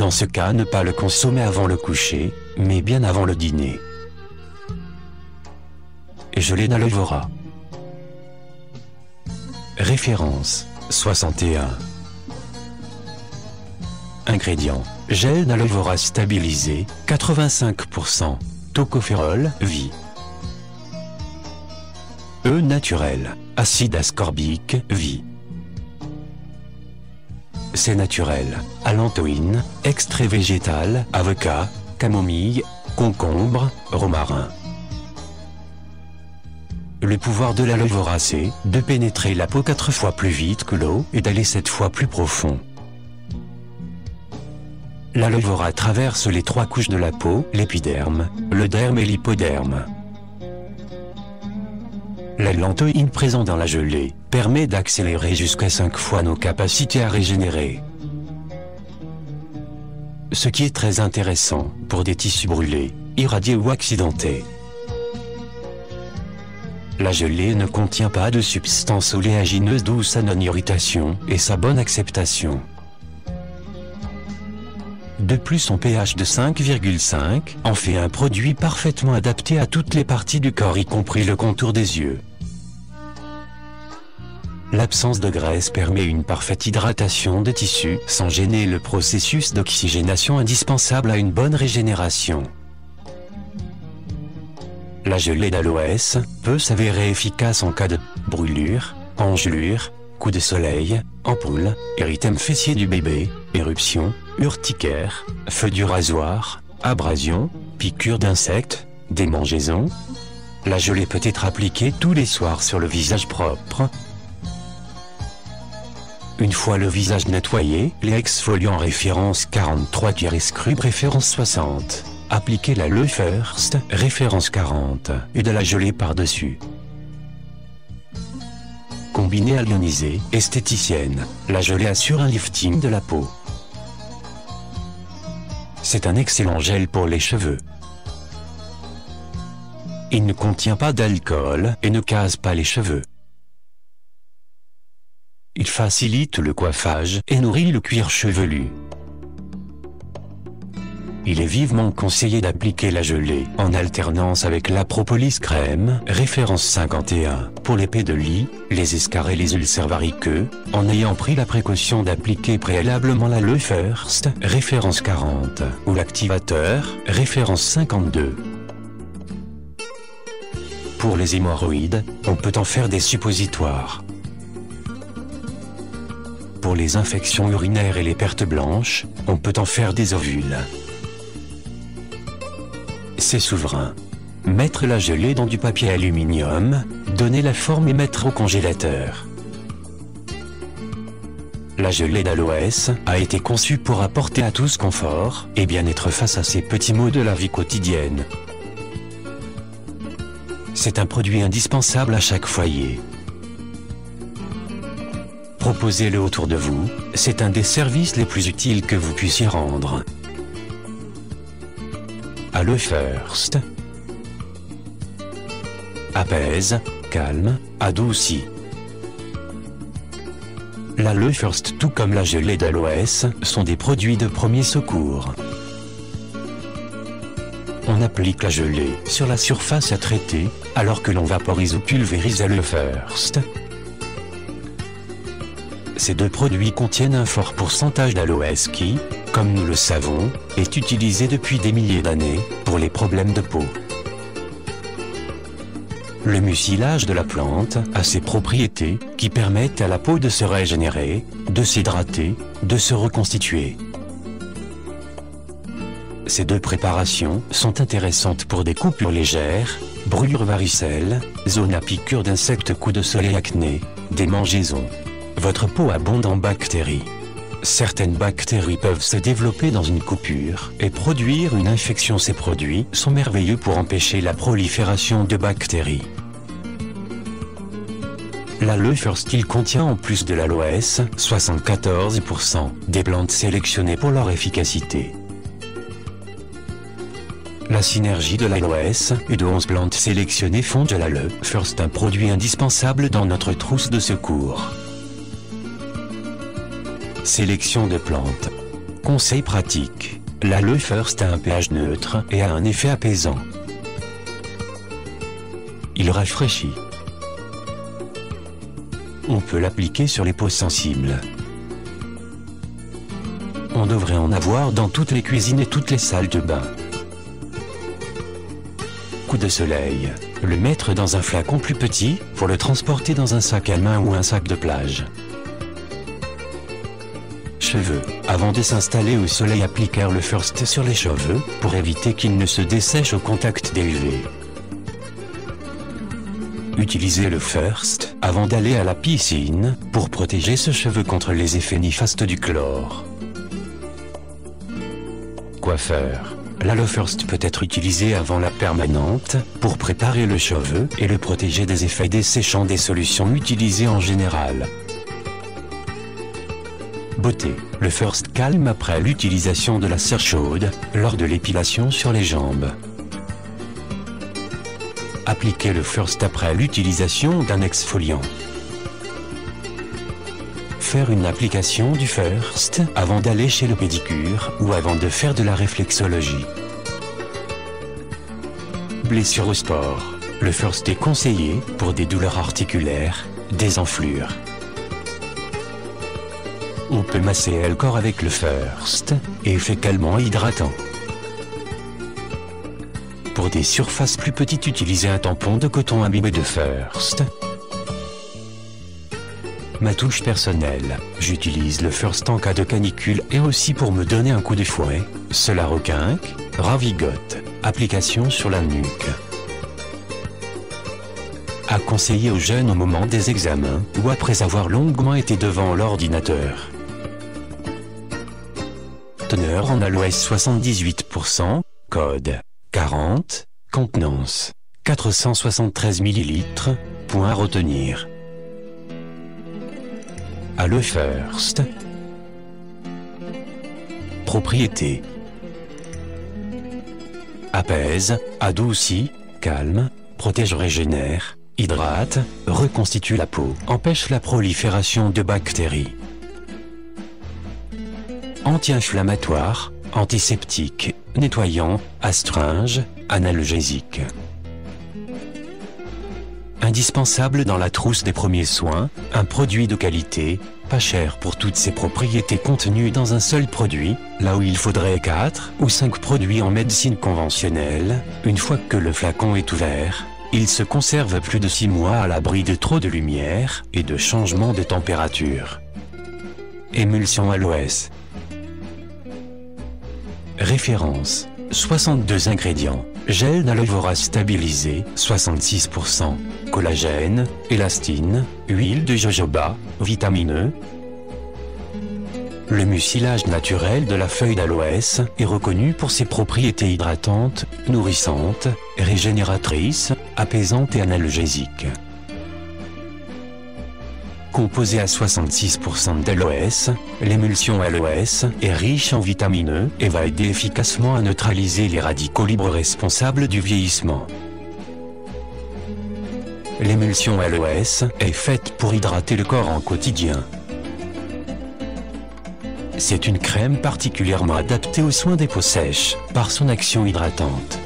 Dans ce cas, ne pas le consommer avant le coucher, mais bien avant le dîner. Gelée d'aloe vera. Référence 61. Ingrédients: gel d'aloe vera stabilisé 85%, tocophérol vie, eau naturelle, acide ascorbique vie, c'est naturel, allantoïne, extrait végétal, avocat, camomille, concombre, romarin. Le pouvoir de l'aloe vera, c'est de pénétrer la peau 4 fois plus vite que l'eau et d'aller 7 fois plus profond. L'aloe vera traverse les 3 couches de la peau, l'épiderme, le derme et l'hypoderme. La lantoïne présente dans la gelée permet d'accélérer jusqu'à 5 fois nos capacités à régénérer. Ce qui est très intéressant pour des tissus brûlés, irradiés ou accidentés. La gelée ne contient pas de substances oléagineuses, d'où sa non-irritation et sa bonne acceptation. De plus, son pH de 5,5 en fait un produit parfaitement adapté à toutes les parties du corps, y compris le contour des yeux. L'absence de graisse permet une parfaite hydratation des tissus sans gêner le processus d'oxygénation indispensable à une bonne régénération. La gelée d'aloès peut s'avérer efficace en cas de brûlure, engelure, coup de soleil, ampoule, érythème fessier du bébé, éruption, urticaire, feu du rasoir, abrasion, piqûre d'insectes, démangeaison. La gelée peut être appliquée tous les soirs sur le visage propre. Une fois le visage nettoyé, les exfoliants référence 43 Scrub référence 60. Appliquez la l'aloe first, référence 40, et de la gelée par-dessus. Combinée à l'ioniser, esthéticienne, la gelée assure un lifting de la peau. C'est un excellent gel pour les cheveux. Il ne contient pas d'alcool et ne case pas les cheveux. Il facilite le coiffage et nourrit le cuir chevelu. Il est vivement conseillé d'appliquer la gelée en alternance avec la propolis crème, référence 51, pour l'épée de lit, les escarres et les ulcères variqueux, en ayant pris la précaution d'appliquer préalablement la l'aloe first, référence 40, ou l'activateur, référence 52. Pour les hémorroïdes, on peut en faire des suppositoires. Pour les infections urinaires et les pertes blanches, on peut en faire des ovules. C'est souverain. Mettre la gelée dans du papier aluminium, donner la forme et mettre au congélateur. La gelée d'aloès a été conçue pour apporter à tous confort et bien-être face à ces petits maux de la vie quotidienne. C'est un produit indispensable à chaque foyer. Proposez-le autour de vous, c'est un des services les plus utiles que vous puissiez rendre. Aloe first. Apaise, calme, adoucit. L'aloe first, tout comme la gelée d'aloès, sont des produits de premier secours. On applique la gelée sur la surface à traiter, alors que l'on vaporise ou pulvérise l'aloe first. Ces deux produits contiennent un fort pourcentage d'aloès qui, comme nous le savons, est utilisé depuis des milliers d'années pour les problèmes de peau. Le mucilage de la plante a ses propriétés qui permettent à la peau de se régénérer, de s'hydrater, de se reconstituer. Ces deux préparations sont intéressantes pour des coupures légères, brûlures varicelles, zones à piqûres d'insectes, coups de soleil, acné, démangeaisons. Votre peau abonde en bactéries. Certaines bactéries peuvent se développer dans une coupure et produire une infection. Ces produits sont merveilleux pour empêcher la prolifération de bactéries. L'aloe first, il contient en plus de l'aloès 74% des plantes sélectionnées pour leur efficacité. La synergie de l'aloès et de 11 plantes sélectionnées font de l'aloe First un produit indispensable dans notre trousse de secours. Sélection de plantes. Conseil pratique. L'aloe First a un pH neutre et a un effet apaisant. Il rafraîchit. On peut l'appliquer sur les peaux sensibles. On devrait en avoir dans toutes les cuisines et toutes les salles de bain. Coup de soleil. Le mettre dans un flacon plus petit pour le transporter dans un sac à main ou un sac de plage. Cheveux. Avant de s'installer au soleil, appliquer le First sur les cheveux pour éviter qu'ils ne se dessèchent au contact des UV. Utilisez le First avant d'aller à la piscine pour protéger ce cheveu contre les effets néfastes du chlore. Coiffeur. L'aloe First peut être utilisé avant la permanente pour préparer le cheveu et le protéger des effets desséchants des solutions utilisées en général. Beauté. Le First calme après l'utilisation de la cire chaude lors de l'épilation sur les jambes. Appliquez le First après l'utilisation d'un exfoliant. Faire une application du First avant d'aller chez le pédicure ou avant de faire de la réflexologie. Blessure au sport. Le First est conseillé pour des douleurs articulaires, des enflures. On peut masser le corps avec le First et effet calmant et hydratant. Pour des surfaces plus petites, utilisez un tampon de coton imbibé de First. Ma touche personnelle. J'utilise le First en cas de canicule et aussi pour me donner un coup de fouet. Cela requinque, ravigote. Application sur la nuque. À conseiller aux jeunes au moment des examens ou après avoir longuement été devant l'ordinateur. Teneur en aloès 78%, code 40, contenance 473 ml, point à retenir. Aloe First. Propriété. Apaise, adoucit, calme, protège, régénère, hydrate, reconstitue la peau, empêche la prolifération de bactéries. Anti-inflammatoire, antiseptique, nettoyant, astringe, analgésique. Indispensable dans la trousse des premiers soins, un produit de qualité, pas cher pour toutes ses propriétés contenues dans un seul produit, là où il faudrait 4 ou 5 produits en médecine conventionnelle. Une fois que le flacon est ouvert, il se conserve plus de 6 mois à l'abri de trop de lumière et de changements de température. Émulsion aloès. Référence. 62 ingrédients. Gel d'aloe vera stabilisé, 66%. Collagène, élastine, huile de jojoba, vitamine E. Le mucilage naturel de la feuille d'aloès est reconnu pour ses propriétés hydratantes, nourrissantes, régénératrices, apaisantes et analgésiques. Composé à 66% d'aloès, l'émulsion aloès est riche en vitamine E et va aider efficacement à neutraliser les radicaux libres responsables du vieillissement. L'émulsion aloès est faite pour hydrater le corps en quotidien. C'est une crème particulièrement adaptée aux soins des peaux sèches par son action hydratante.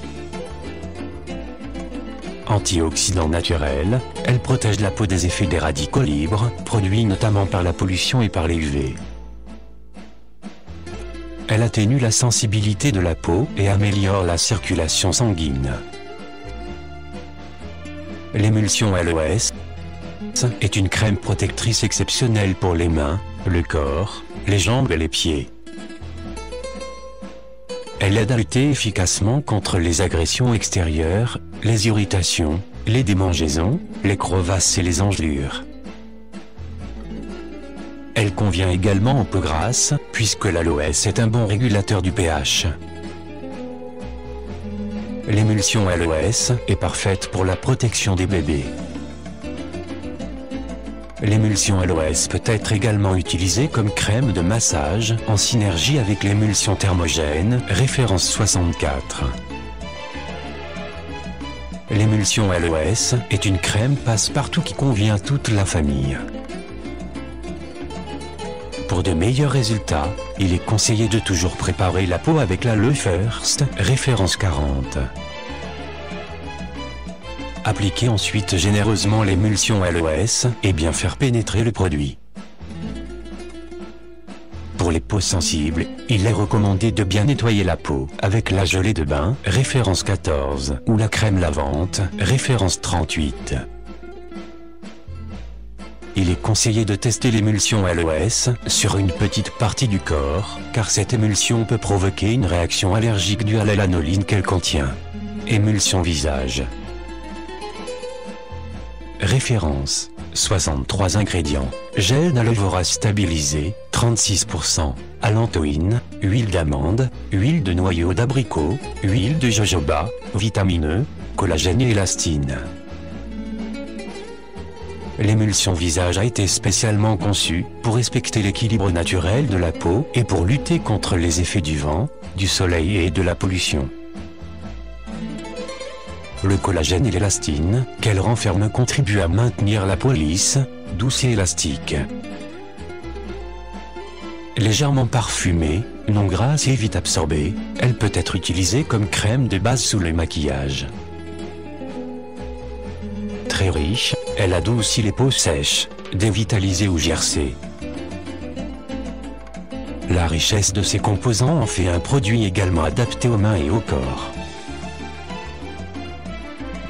Antioxydant naturel, elle protège la peau des effets des radicaux libres, produits notamment par la pollution et par les UV. Elle atténue la sensibilité de la peau et améliore la circulation sanguine. L'émulsion aloès est une crème protectrice exceptionnelle pour les mains, le corps, les jambes et les pieds. Elle aide à lutter efficacement contre les agressions extérieures, les irritations, les démangeaisons, les crevasses et les engelures. Elle convient également aux peaux grasses, puisque l'aloès est un bon régulateur du pH. L'émulsion aloès est parfaite pour la protection des bébés. L'émulsion aloès peut être également utilisée comme crème de massage en synergie avec l'émulsion thermogène, référence 64. L'émulsion LOS est une crème passe-partout qui convient à toute la famille. Pour de meilleurs résultats, il est conseillé de toujours préparer la peau avec la l'Aloe First, référence 40. Appliquez ensuite généreusement l'émulsion LOS et bien faire pénétrer le produit. Pour les peaux sensibles, il est recommandé de bien nettoyer la peau avec la gelée de bain, référence 14, ou la crème lavante, référence 38. Il est conseillé de tester l'émulsion LOS sur une petite partie du corps, car cette émulsion peut provoquer une réaction allergique due à la lanoline qu'elle contient. Émulsion visage. Référence: 63 ingrédients. Gel d'aloe vera stabilisé, 36%. Allantoïne, huile d'amande, huile de noyau d'abricot, huile de jojoba, vitamine E, collagène et élastine. L'émulsion visage a été spécialement conçue pour respecter l'équilibre naturel de la peau et pour lutter contre les effets du vent, du soleil et de la pollution. Le collagène et l'élastine qu'elle renferme contribuent à maintenir la peau lisse, douce et élastique. Légèrement parfumée, non grasse et vite absorbée, elle peut être utilisée comme crème de base sous le maquillage. Très riche, elle adoucit les peaux sèches, dévitalisées ou gercées. La richesse de ses composants en fait un produit également adapté aux mains et au corps.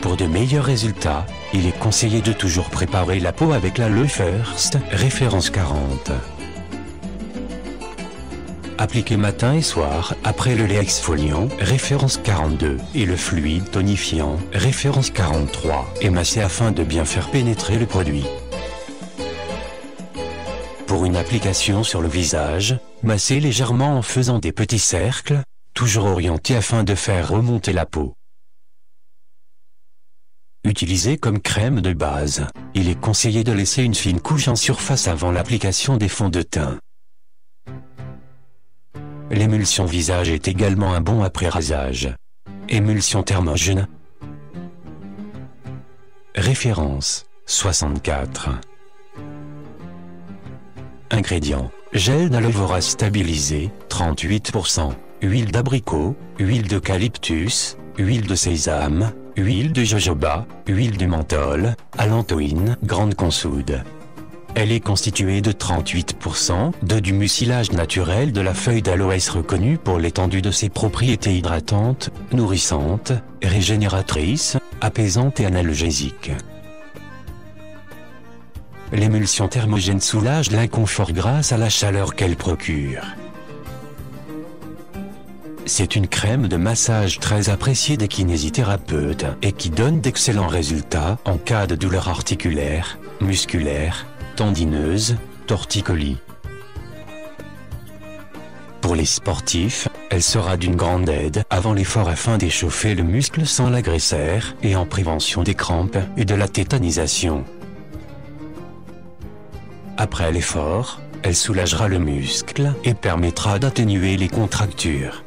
Pour de meilleurs résultats, il est conseillé de toujours préparer la peau avec la l'Aloe First, référence 40. Appliquez matin et soir après le lait exfoliant, référence 42, et le fluide tonifiant, référence 43, et massez afin de bien faire pénétrer le produit. Pour une application sur le visage, massez légèrement en faisant des petits cercles, toujours orientés afin de faire remonter la peau. Utilisé comme crème de base, il est conseillé de laisser une fine couche en surface avant l'application des fonds de teint. L'émulsion visage est également un bon après-rasage. Émulsion thermogène. Référence: 64. Ingrédients: gel d'aloe vera stabilisé, 38%, huile d'abricot, huile d'eucalyptus, huile de sésame, huile de jojoba, huile de menthol, allantoïne, grande consoude. Elle est constituée de 38% du mucilage naturel de la feuille d'aloès reconnue pour l'étendue de ses propriétés hydratantes, nourrissantes, régénératrices, apaisantes et analgésiques. L'émulsion thermogène soulage l'inconfort grâce à la chaleur qu'elle procure. C'est une crème de massage très appréciée des kinésithérapeutes et qui donne d'excellents résultats en cas de douleurs articulaires, musculaires, tendineuses, torticolis. Pour les sportifs, elle sera d'une grande aide avant l'effort afin d'échauffer le muscle sans l'agresser et en prévention des crampes et de la tétanisation. Après l'effort, elle soulagera le muscle et permettra d'atténuer les contractures.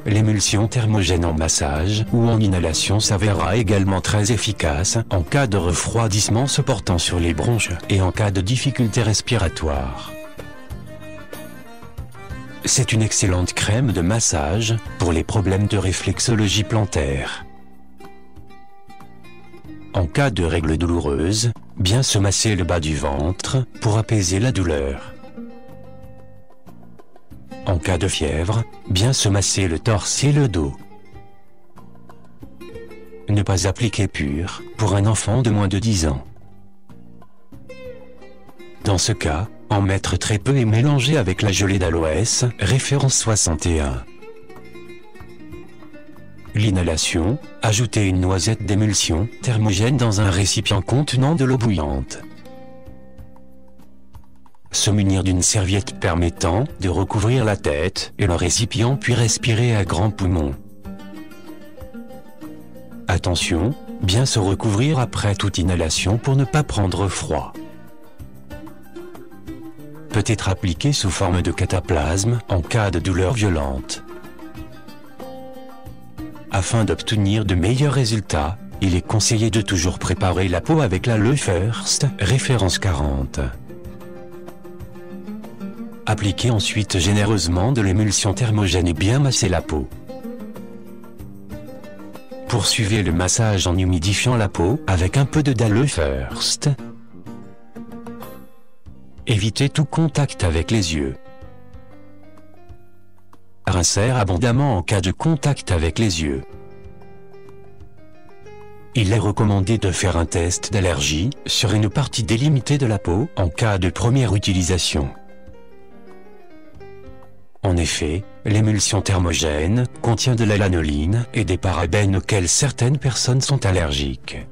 L'émulsion thermogène en massage ou en inhalation s'avérera également très efficace en cas de refroidissement se portant sur les bronches et en cas de difficultés respiratoires. C'est une excellente crème de massage pour les problèmes de réflexologie plantaire. En cas de règles douloureuses, bien se masser le bas du ventre pour apaiser la douleur. En cas de fièvre, bien se masser le torse et le dos. Ne pas appliquer pur pour un enfant de moins de 10 ans. Dans ce cas, en mettre très peu et mélanger avec la gelée d'aloès, référence 61. L'inhalation, ajoutez une noisette d'émulsion thermogène dans un récipient contenant de l'eau bouillante. Se munir d'une serviette permettant de recouvrir la tête et le récipient puis respirer à grands poumons. Attention, bien se recouvrir après toute inhalation pour ne pas prendre froid. Peut être appliqué sous forme de cataplasme en cas de douleur violente. Afin d'obtenir de meilleurs résultats, il est conseillé de toujours préparer la peau avec l'Aloe First, référence 40. Appliquez ensuite généreusement de l'émulsion thermogène et bien masser la peau. Poursuivez le massage en humidifiant la peau avec un peu d'Aloe First. Évitez tout contact avec les yeux. Rincez abondamment en cas de contact avec les yeux. Il est recommandé de faire un test d'allergie sur une partie délimitée de la peau en cas de première utilisation. En effet, l'émulsion thermogène contient de la lanoline et des parabènes auxquels certaines personnes sont allergiques.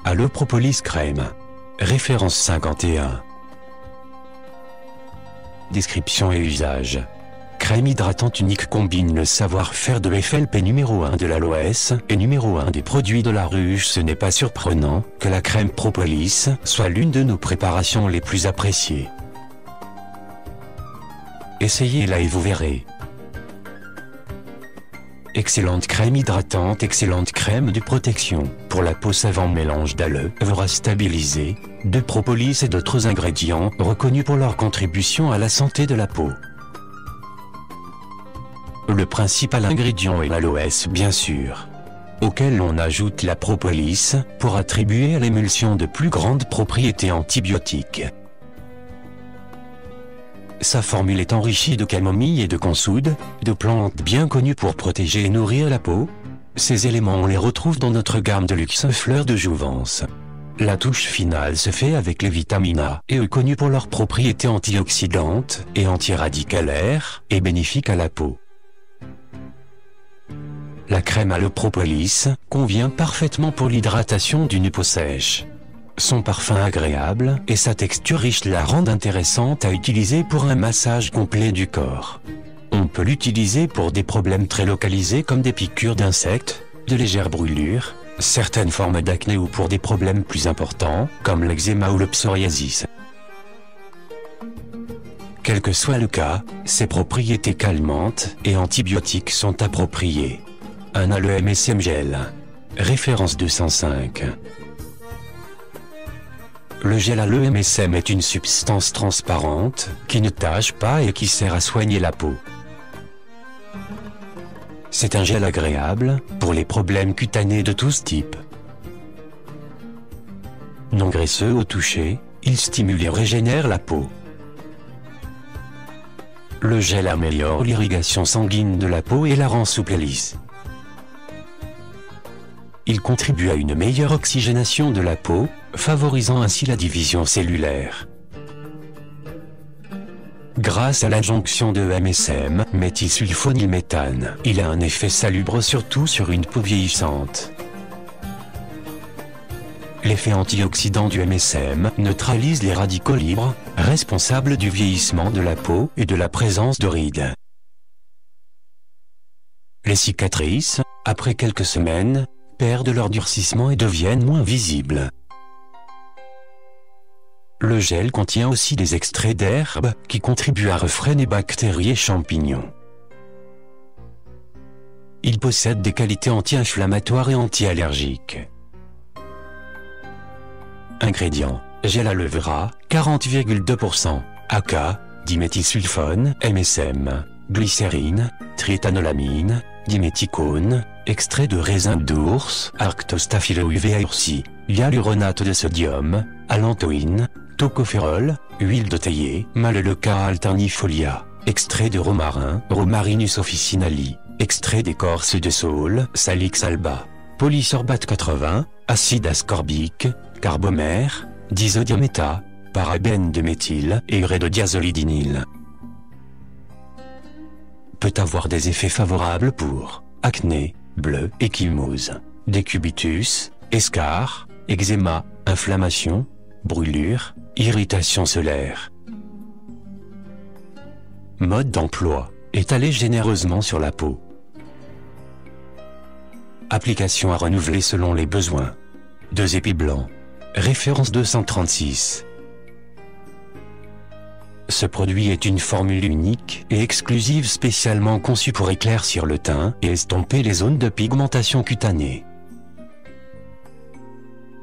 Aloe Propolis Crème. Référence 51. Description et usage. Crème hydratante unique combine le savoir-faire de FLP numéro 1 de l'aloès et numéro 1 des produits de la ruche. Ce n'est pas surprenant que la crème Propolis soit l'une de nos préparations les plus appréciées. Essayez-la et vous verrez. Excellente crème hydratante, excellente crème de protection. Pour la peau savant mélange d'aloe vera stabilisé, de propolis et d'autres ingrédients reconnus pour leur contribution à la santé de la peau. Le principal ingrédient est l'aloès bien sûr, auquel on ajoute la propolis pour attribuer à l'émulsion de plus grandes propriétés antibiotiques. Sa formule est enrichie de camomille et de consoude, de plantes bien connues pour protéger et nourrir la peau. Ces éléments on les retrouve dans notre gamme de luxe fleurs de jouvence. La touche finale se fait avec les vitamines A et E connues pour leurs propriétés antioxydantes et antiradicalaires et bénéfiques à la peau. La crème Aloe Propolis convient parfaitement pour l'hydratation d'une peau sèche. Son parfum agréable et sa texture riche la rendent intéressante à utiliser pour un massage complet du corps. On peut l'utiliser pour des problèmes très localisés comme des piqûres d'insectes, de légères brûlures, certaines formes d'acné ou pour des problèmes plus importants comme l'eczéma ou le psoriasis. Quel que soit le cas, ses propriétés calmantes et antibiotiques sont appropriées. Un Aloe MSM Gel. Référence 205. Le gel Aloe MSM est une substance transparente qui ne tache pas et qui sert à soigner la peau. C'est un gel agréable pour les problèmes cutanés de tous types. Non graisseux au toucher, il stimule et régénère la peau. Le gel améliore l'irrigation sanguine de la peau et la rend souple et lisse. Il contribue à une meilleure oxygénation de la peau, favorisant ainsi la division cellulaire. Grâce à l'adjonction de MSM, méthylsulfonylméthane, il a un effet salubre surtout sur une peau vieillissante. L'effet antioxydant du MSM neutralise les radicaux libres, responsables du vieillissement de la peau et de la présence de rides. Les cicatrices, après quelques semaines, perdent leur durcissement et deviennent moins visibles. Le gel contient aussi des extraits d'herbes qui contribuent à refréner bactéries et champignons. Il possède des qualités anti-inflammatoires et anti-allergiques. Ingrédients: gel aloe vera, 40,2%, AK, diméthylsulfone, MSM, glycérine, triéthanolamine, diméthicone, extrait de raisin d'ours, Arctostaphylo uvea ursi, hyaluronate de sodium, allantoïne, tocophérol, huile de théier, Maleuca alternifolia, extrait de romarin, Romarinus officinali, extrait d'écorce de saule, Salix alba, polysorbate 80, acide ascorbique, carbamère, disodiaméta, parabène de méthyle et urédodiazolidinyle. Peut avoir des effets favorables pour acné, bleu, échymose, décubitus, escarres, eczéma, inflammation, brûlure, irritation solaire. Mode d'emploi: étaler généreusement sur la peau. Application à renouveler selon les besoins. 2 épis blancs. Référence 236. Ce produit est une formule unique et exclusive spécialement conçue pour éclaircir le teint et estomper les zones de pigmentation cutanée.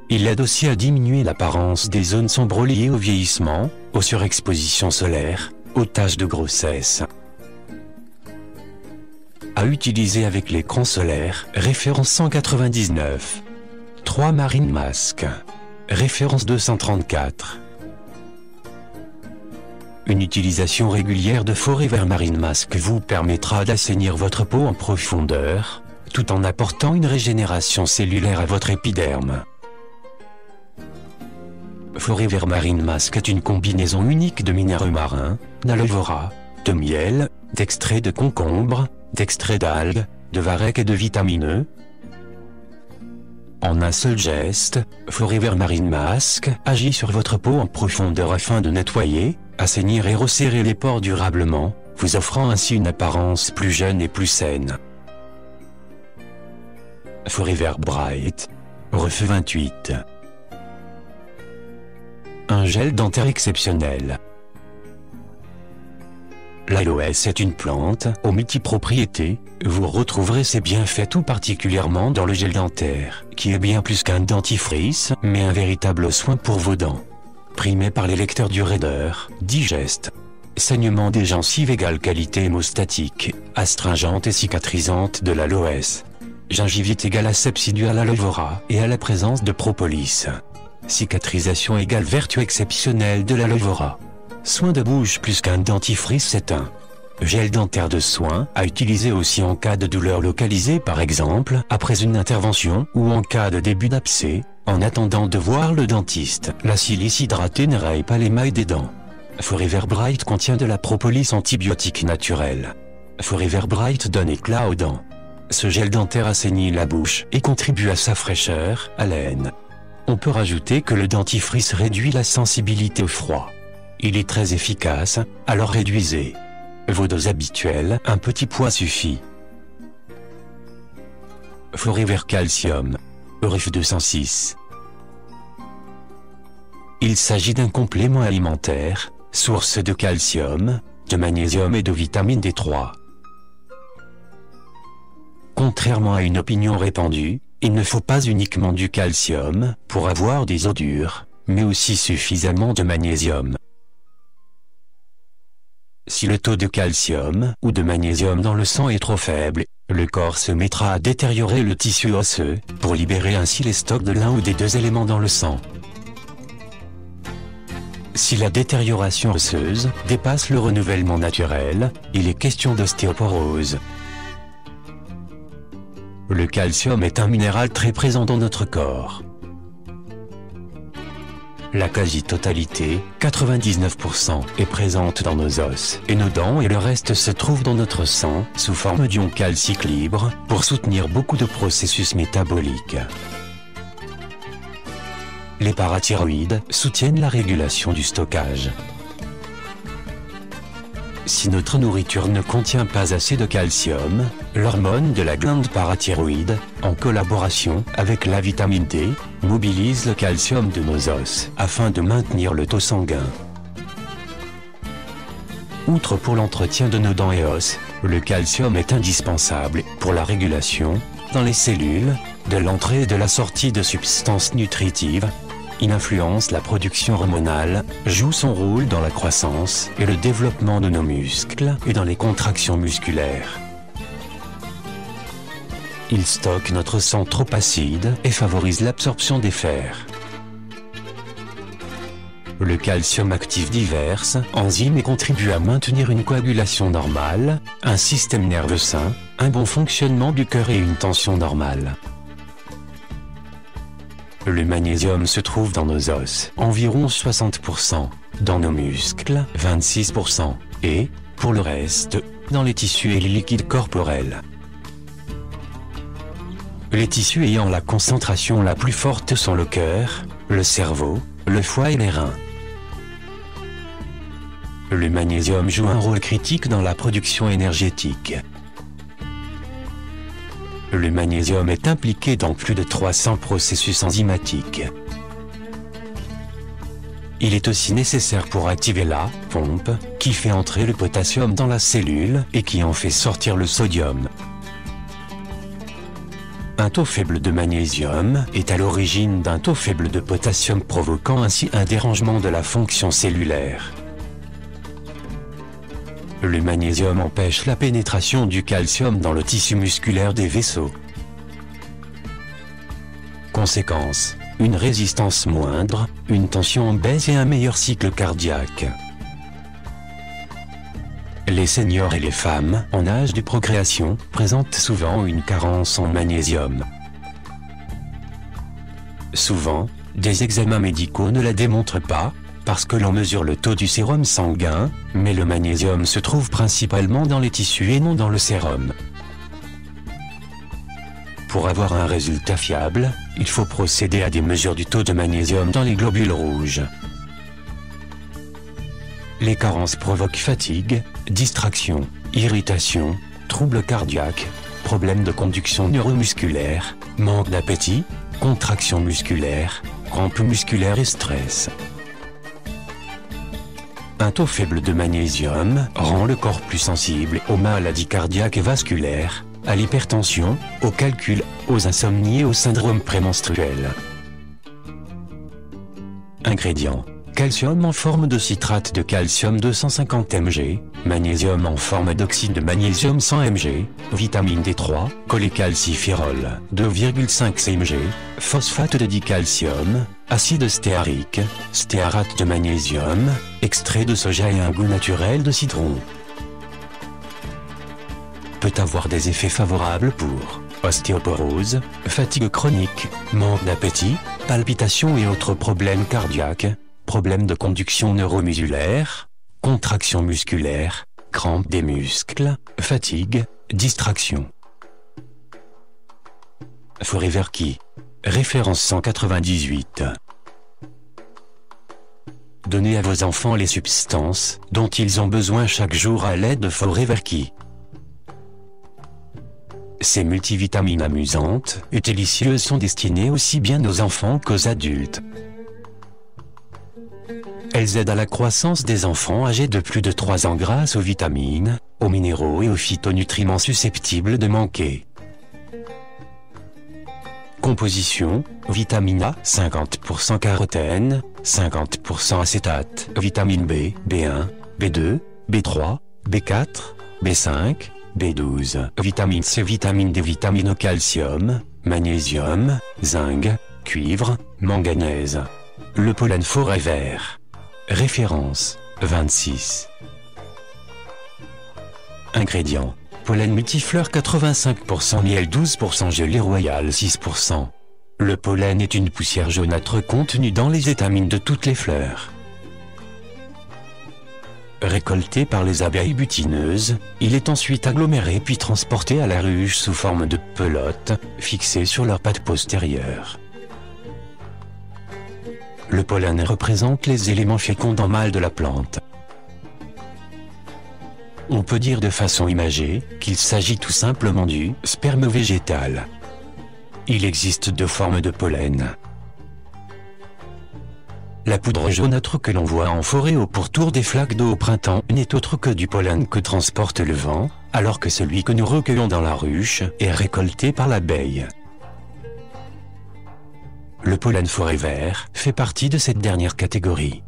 Il aide aussi à diminuer l'apparence des zones sombres liées au vieillissement, aux surexpositions solaires, aux taches de grossesse. À utiliser avec l'écran solaire, référence 199. 3 Marine Mask. Référence 234. Une utilisation régulière de Forever Marine Mask vous permettra d'assainir votre peau en profondeur, tout en apportant une régénération cellulaire à votre épiderme. Forever Marine Mask est une combinaison unique de minéraux marins, d'aloe vera, de miel, d'extrait de concombre, d'extrait d'algues, de varech et de vitamine E. En un seul geste, Forever Marine Mask agit sur votre peau en profondeur afin de nettoyer, assainir et resserrer les pores durablement, vous offrant ainsi une apparence plus jeune et plus saine. Forever Bright. Refeu 28. Un gel dentaire exceptionnel. L'aloès est une plante aux multipropriétés. Vous retrouverez ses bienfaits tout particulièrement dans le gel dentaire, qui est bien plus qu'un dentifrice, mais un véritable soin pour vos dents. Primé par les lecteurs du raideur, digeste. Saignement des gencives égale qualité hémostatique, astringente et cicatrisante de l'aloès. Gingivite égale asepsie à l'aloe vera et à la présence de propolis. Cicatrisation égale vertu exceptionnelle de l'aloe vera. Soin de bouche plus qu'un dentifrice, c'est un gel dentaire de soin à utiliser aussi en cas de douleur localisée, par exemple après une intervention ou en cas de début d'abcès. En attendant de voir le dentiste, la silice hydratée ne raye pas l'émail des dents. Forever Bright contient de la propolis antibiotique naturelle. Forever Bright donne éclat aux dents. Ce gel dentaire assainit la bouche et contribue à sa fraîcheur, haleine. On peut rajouter que le dentifrice réduit la sensibilité au froid. Il est très efficace, alors réduisez vos doses habituelles, un petit poids suffit. Forever Calcium. Ref 206. Il s'agit d'un complément alimentaire, source de calcium, de magnésium et de vitamine D3. Contrairement à une opinion répandue, il ne faut pas uniquement du calcium pour avoir des os durs, mais aussi suffisamment de magnésium. Si le taux de calcium ou de magnésium dans le sang est trop faible, le corps se mettra à détériorer le tissu osseux, pour libérer ainsi les stocks de l'un ou des deux éléments dans le sang. Si la détérioration osseuse dépasse le renouvellement naturel, il est question d'ostéoporose. Le calcium est un minéral très présent dans notre corps. La quasi-totalité, 99%, est présente dans nos os et nos dents, et le reste se trouve dans notre sang, sous forme d'ions calciques libres, pour soutenir beaucoup de processus métaboliques. Les parathyroïdes soutiennent la régulation du stockage. Si notre nourriture ne contient pas assez de calcium, l'hormone de la glande parathyroïde, en collaboration avec la vitamine D, mobilise le calcium de nos os afin de maintenir le taux sanguin. Outre pour l'entretien de nos dents et os, le calcium est indispensable pour la régulation, dans les cellules, de l'entrée et de la sortie de substances nutritives. Il influence la production hormonale, joue son rôle dans la croissance et le développement de nos muscles et dans les contractions musculaires. Il stocke notre sang trop acide et favorise l'absorption des fers. Le calcium active diverses enzymes et contribue à maintenir une coagulation normale, un système nerveux sain, un bon fonctionnement du cœur et une tension normale. Le magnésium se trouve dans nos os, environ 60%, dans nos muscles, 26%, et, pour le reste, dans les tissus et les liquides corporels. Les tissus ayant la concentration la plus forte sont le cœur, le cerveau, le foie et les reins. Le magnésium joue un rôle critique dans la production énergétique. Le magnésium est impliqué dans plus de 300 processus enzymatiques. Il est aussi nécessaire pour activer la pompe qui fait entrer le potassium dans la cellule et qui en fait sortir le sodium. Un taux faible de magnésium est à l'origine d'un taux faible de potassium, provoquant ainsi un dérangement de la fonction cellulaire. Le magnésium empêche la pénétration du calcium dans le tissu musculaire des vaisseaux. Conséquence, une résistance moindre, une tension en baisse et un meilleur cycle cardiaque. Les seniors et les femmes en âge de procréation présentent souvent une carence en magnésium. Souvent, des examens médicaux ne la démontrent pas, parce que l'on mesure le taux du sérum sanguin, mais le magnésium se trouve principalement dans les tissus et non dans le sérum. Pour avoir un résultat fiable, il faut procéder à des mesures du taux de magnésium dans les globules rouges. Les carences provoquent fatigue, distraction, irritation, troubles cardiaques, problèmes de conduction neuromusculaire, manque d'appétit, contraction musculaire, crampes musculaires et stress. Un taux faible de magnésium rend le corps plus sensible aux maladies cardiaques et vasculaires, à l'hypertension, aux calculs, aux insomnies et au syndrome prémenstruel. Ingrédients: calcium en forme de citrate de calcium 250 mg, magnésium en forme d'oxyde de magnésium 100 mg, vitamine D3, cholécalciférol 2,5 mg, phosphate de dicalcium, acide stéarique, stéarate de magnésium, extrait de soja et un goût naturel de citron. Peut avoir des effets favorables pour ostéoporose, fatigue chronique, manque d'appétit, palpitations et autres problèmes cardiaques, problèmes de conduction neuromusculaire, contraction musculaire, crampes des muscles, fatigue, distraction. Forever Key. Référence 198. Donnez à vos enfants les substances dont ils ont besoin chaque jour à l'aide de Forever Key. Ces multivitamines amusantes et délicieuses sont destinées aussi bien aux enfants qu'aux adultes. Elles aident à la croissance des enfants âgés de plus de 3 ans grâce aux vitamines, aux minéraux et aux phytonutriments susceptibles de manquer. Composition: vitamine A 50% carotène, 50% acétate, vitamine B, B1, B2, B3, B4, B5, B12, vitamine C, vitamine D, vitamine calcium, magnésium, zinc, cuivre, manganèse. Le pollen Forever. Référence 26. Ingrédients: pollen multifleur 85%, miel 12%, gelée royale 6%. Le pollen est une poussière jaunâtre contenue dans les étamines de toutes les fleurs. Récolté par les abeilles butineuses, il est ensuite aggloméré puis transporté à la ruche sous forme de pelote, fixée sur leurs pattes postérieures. Le pollen représente les éléments fécondants mâles de la plante. On peut dire de façon imagée qu'il s'agit tout simplement du sperme végétal. Il existe 2 formes de pollen. La poudre jaunâtre que l'on voit en forêt au pourtour des flaques d'eau au printemps n'est autre que du pollen que transporte le vent, alors que celui que nous recueillons dans la ruche est récolté par l'abeille. Le pollen Forever fait partie de cette dernière catégorie.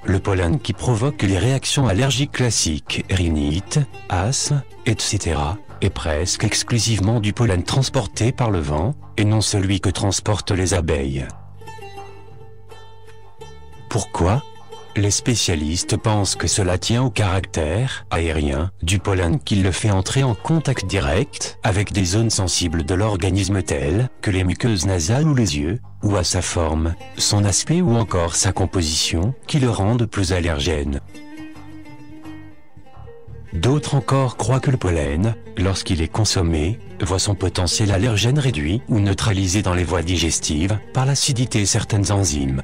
Le pollen qui provoque les réactions allergiques classiques, rhinite, asthme, etc., est presque exclusivement du pollen transporté par le vent, et non celui que transportent les abeilles. Pourquoi ? Les spécialistes pensent que cela tient au caractère aérien du pollen qui le fait entrer en contact direct avec des zones sensibles de l'organisme telles que les muqueuses nasales ou les yeux, ou à sa forme, son aspect ou encore sa composition qui le rendent plus allergène. D'autres encore croient que le pollen, lorsqu'il est consommé, voit son potentiel allergène réduit ou neutralisé dans les voies digestives par l'acidité de certaines enzymes.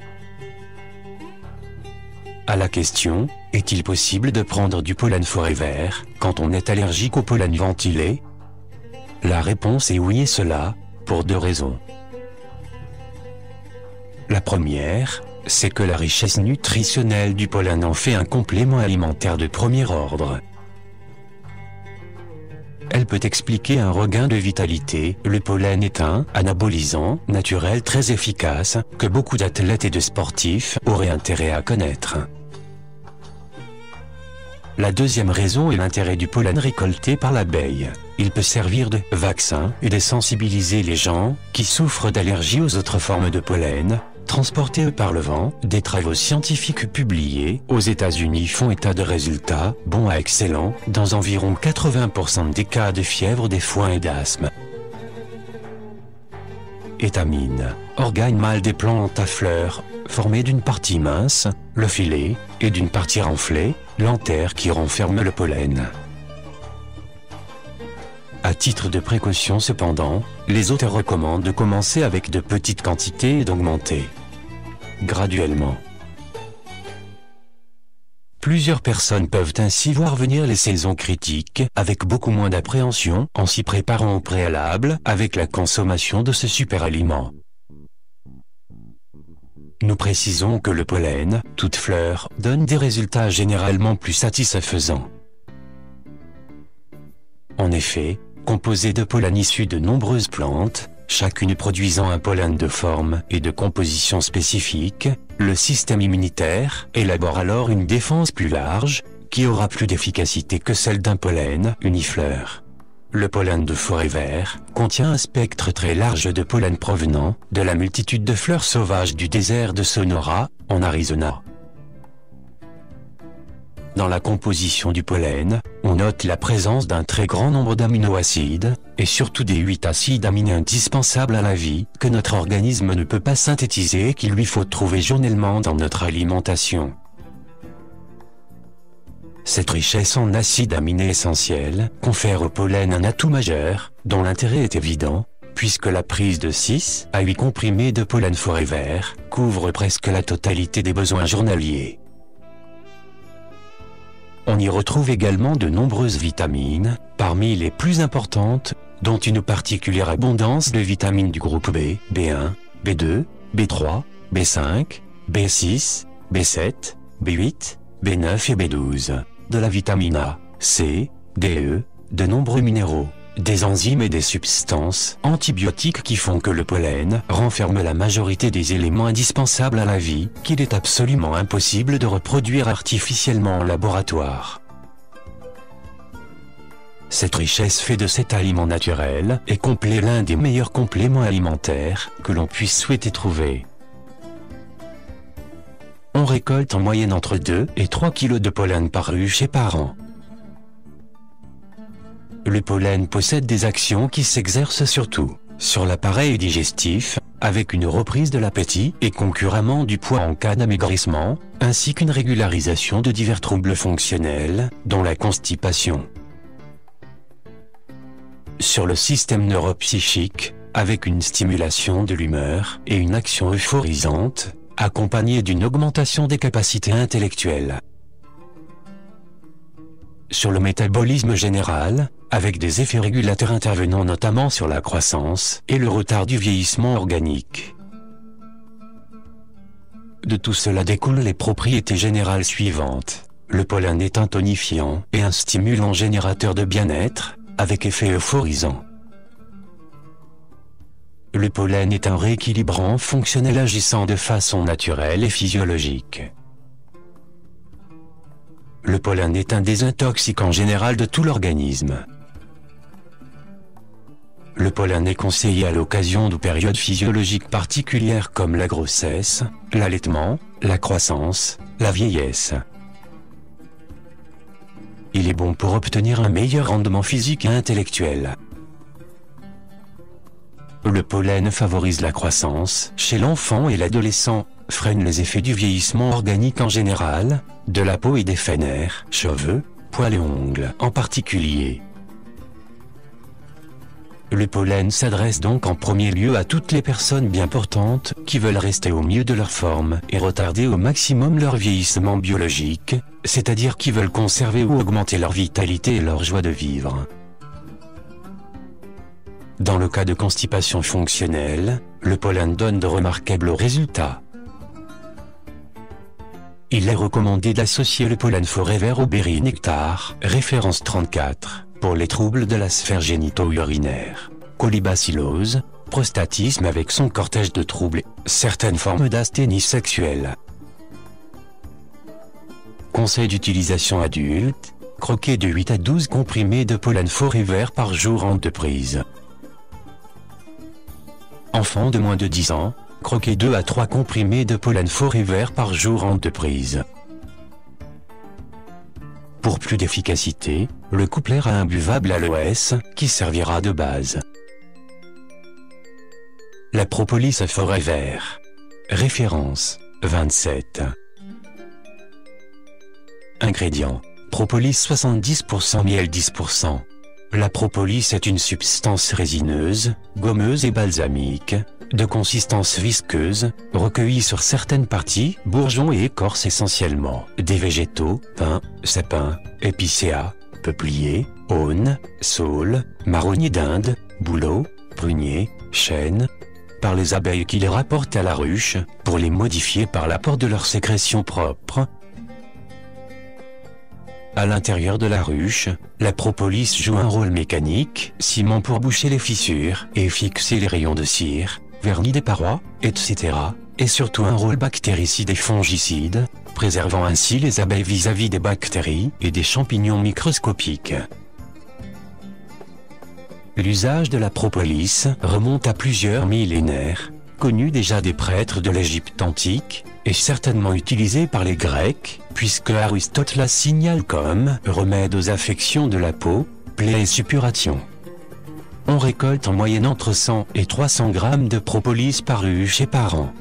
À la question, est-il possible de prendre du pollen Forever quand on est allergique au pollen ventilé? La réponse est oui, et cela, pour 2 raisons. La première, c'est que la richesse nutritionnelle du pollen en fait un complément alimentaire de premier ordre. Elle peut expliquer un regain de vitalité. Le pollen est un anabolisant naturel très efficace que beaucoup d'athlètes et de sportifs auraient intérêt à connaître. La deuxième raison est l'intérêt du pollen récolté par l'abeille. Il peut servir de vaccin et de sensibiliser les gens qui souffrent d'allergies aux autres formes de pollen, transportés par le vent. Des travaux scientifiques publiés aux États-Unis font état de résultats bons à excellents dans environ 80% des cas de fièvre des foins et d'asthme. Étamine, organe mâle des plantes à fleurs, formé d'une partie mince, le filet, et d'une partie renflée, l'anthère qui renferme le pollen. À titre de précaution cependant, les auteurs recommandent de commencer avec de petites quantités et d'augmenter graduellement. Plusieurs personnes peuvent ainsi voir venir les saisons critiques avec beaucoup moins d'appréhension en s'y préparant au préalable avec la consommation de ce super aliment. Nous précisons que le pollen, toute fleur, donne des résultats généralement plus satisfaisants. En effet, composé de pollen issu de nombreuses plantes, chacune produisant un pollen de forme et de composition spécifique, le système immunitaire élabore alors une défense plus large, qui aura plus d'efficacité que celle d'un pollen unifleur. Le pollen de forêt vert contient un spectre très large de pollen provenant de la multitude de fleurs sauvages du désert de Sonora, en Arizona. Dans la composition du pollen, on note la présence d'un très grand nombre d'aminoacides, et surtout des 8 acides aminés indispensables à la vie, que notre organisme ne peut pas synthétiser et qu'il lui faut trouver journellement dans notre alimentation. Cette richesse en acides aminés essentiels confère au pollen un atout majeur, dont l'intérêt est évident, puisque la prise de 6 à 8 comprimés de pollen forêt vert couvre presque la totalité des besoins journaliers. On y retrouve également de nombreuses vitamines, parmi les plus importantes, dont une particulière abondance de vitamines du groupe B, B1, B2, B3, B5, B6, B7, B8, B9 et B12, de la vitamine A, C, D, E, de nombreux minéraux, des enzymes et des substances antibiotiques qui font que le pollen renferme la majorité des éléments indispensables à la vie, qu'il est absolument impossible de reproduire artificiellement en laboratoire. Cette richesse fait de cet aliment naturel et complet l'un des meilleurs compléments alimentaires que l'on puisse souhaiter trouver. On récolte en moyenne entre 2 et 3 kg de pollen par ruche et par an. Le pollen possède des actions qui s'exercent surtout sur l'appareil digestif, avec une reprise de l'appétit et concurremment du poids en cas d'amaigrissement, ainsi qu'une régularisation de divers troubles fonctionnels, dont la constipation. Sur le système neuropsychique, avec une stimulation de l'humeur et une action euphorisante, accompagnée d'une augmentation des capacités intellectuelles. Sur le métabolisme général, avec des effets régulateurs intervenant notamment sur la croissance et le retard du vieillissement organique. De tout cela découlent les propriétés générales suivantes. Le pollen est un tonifiant et un stimulant générateur de bien-être, avec effet euphorisant. Le pollen est un rééquilibrant fonctionnel agissant de façon naturelle et physiologique. Le pollen est un désintoxicant général de tout l'organisme. Le pollen est conseillé à l'occasion de périodes physiologiques particulières comme la grossesse, l'allaitement, la croissance, la vieillesse. Il est bon pour obtenir un meilleur rendement physique et intellectuel. Le pollen favorise la croissance chez l'enfant et l'adolescent, freine les effets du vieillissement organique en général, de la peau et des nerfs, cheveux, poils et ongles en particulier. Le pollen s'adresse donc en premier lieu à toutes les personnes bien portantes qui veulent rester au mieux de leur forme et retarder au maximum leur vieillissement biologique, c'est-à-dire qui veulent conserver ou augmenter leur vitalité et leur joie de vivre. Dans le cas de constipation fonctionnelle, le pollen donne de remarquables résultats. Il est recommandé d'associer le pollen Forever au Berry Nectar, référence 34, pour les troubles de la sphère génito-urinaire, colibacillose, prostatisme avec son cortège de troubles, certaines formes d'asthénie sexuelle. Conseil d'utilisation adulte, croquer de 8 à 12 comprimés de pollen Forever par jour en 2 prises. Enfant de moins de 10 ans, croquer 2 à 3 comprimés de pollen Forever par jour en 2 prises. Pour plus d'efficacité, le coupler à imbuvable aloès, qui servira de base. La propolis Forever. Référence 27. Ingrédients. Propolis 70%, miel 10%. La propolis est une substance résineuse, gommeuse et balsamique, de consistance visqueuse, recueillie sur certaines parties, bourgeons et écorces essentiellement, des végétaux, pins, sapins, épicéas, peupliers, aunes, saules, marronniers d'Inde, bouleaux, pruniers, chênes, par les abeilles qui les rapportent à la ruche, pour les modifier par l'apport de leurs sécrétions propres. À l'intérieur de la ruche, la propolis joue un rôle mécanique, ciment pour boucher les fissures et fixer les rayons de cire, vernis des parois, etc., et surtout un rôle bactéricide et fongicide, préservant ainsi les abeilles vis-à-vis des bactéries et des champignons microscopiques. L'usage de la propolis remonte à plusieurs millénaires, connu déjà des prêtres de l'Égypte antique, et certainement utilisé par les Grecs, puisque Aristote la signale comme remède aux affections de la peau, plaies et suppurations. On récolte en moyenne entre 100 et 300 grammes de propolis par ruche et par an.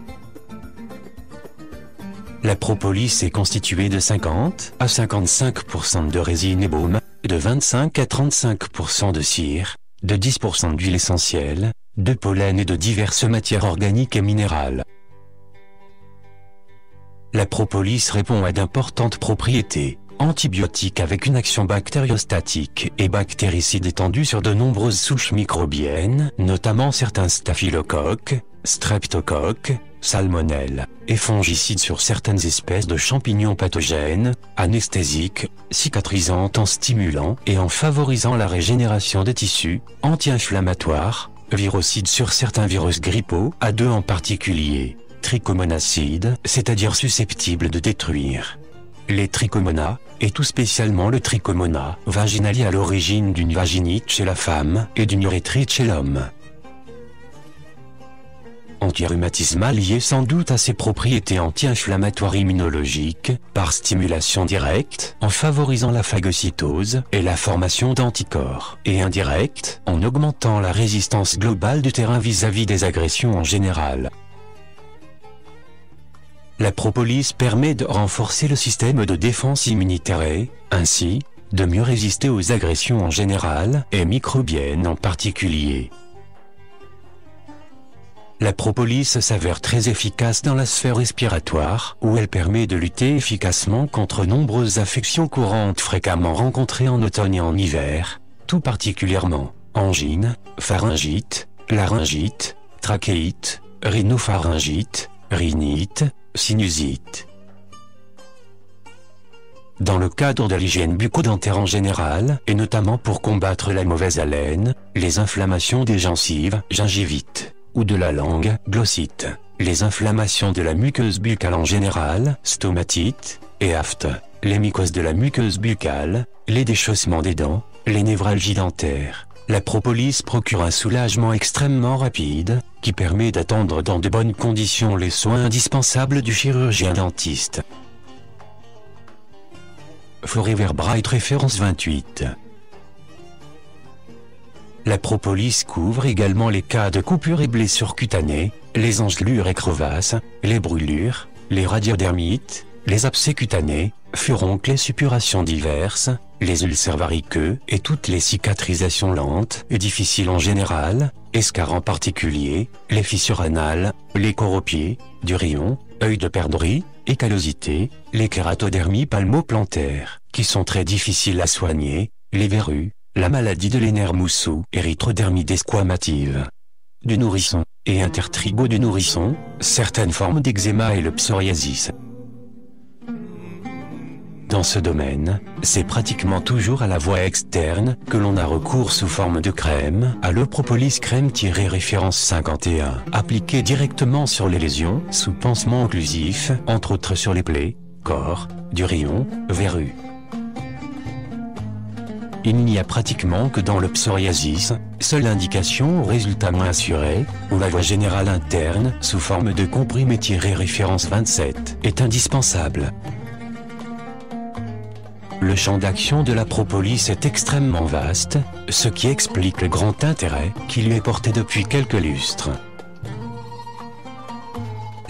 La propolis est constituée de 50 à 55% de résine et baume, de 25 à 35% de cire, de 10% d'huile essentielle, de pollen et de diverses matières organiques et minérales. La propolis répond à d'importantes propriétés antibiotiques avec une action bactériostatique et bactéricide étendue sur de nombreuses souches microbiennes, notamment certains staphylocoques, streptocoques, salmonelles, et fongicides sur certaines espèces de champignons pathogènes, anesthésiques, cicatrisantes en stimulant et en favorisant la régénération des tissus, anti-inflammatoires, virocides sur certains virus grippaux, A2 en particulier, trichomonacides, c'est-à-dire susceptibles de détruire les trichomonas, et tout spécialement le trichomona vaginali à l'origine d'une vaginite chez la femme et d'une urétrite chez l'homme. Antirhumatismal lié sans doute à ses propriétés anti-inflammatoires immunologiques, par stimulation directe, en favorisant la phagocytose et la formation d'anticorps, et indirecte, en augmentant la résistance globale du terrain vis-à-vis des agressions en général. La propolis permet de renforcer le système de défense immunitaire et, ainsi, de mieux résister aux agressions en général et microbiennes en particulier. La propolis s'avère très efficace dans la sphère respiratoire, où elle permet de lutter efficacement contre nombreuses affections courantes fréquemment rencontrées en automne et en hiver, tout particulièrement angine, pharyngite, laryngite, trachéite, rhinopharyngite, rhinite, sinusite. Dans le cadre de l'hygiène bucco-dentaire en général, et notamment pour combattre la mauvaise haleine, les inflammations des gencives, gingivite, ou de la langue, glossite, les inflammations de la muqueuse buccale en général, stomatite, et aphte, les mycoses de la muqueuse buccale, les déchaussements des dents, les névralgies dentaires. La propolis procure un soulagement extrêmement rapide, qui permet d'attendre dans de bonnes conditions les soins indispensables du chirurgien dentiste. Forever Bright référence 28. La propolis couvre également les cas de coupures et blessures cutanées, les engelures et crevasses, les brûlures, les radiodermites, les abcès cutanés, furoncles et suppurations diverses, les ulcères variqueux et toutes les cicatrisations lentes et difficiles en général, escarres en particulier, les fissures anales, les coropiers, du rayon, œil de perdrix, et callosité, les kératodermies palmoplantaires, qui sont très difficiles à soigner, les verrues, la maladie de l'énermoussou, érythrodermite squamative du nourrisson, et intertrigo du nourrisson, certaines formes d'eczéma et le psoriasis. Dans ce domaine, c'est pratiquement toujours à la voie externe que l'on a recours sous forme de crème, Allopropolis crème-référence 51, appliquée directement sur les lésions, sous pansement occlusif, entre autres sur les plaies, corps, du rayon, verrues. Il n'y a pratiquement que dans le psoriasis, seule indication au résultat moins assuré, où la voie générale interne, sous forme de comprimé-référence 27, est indispensable. Le champ d'action de la propolis est extrêmement vaste, ce qui explique le grand intérêt qui lui est porté depuis quelques lustres.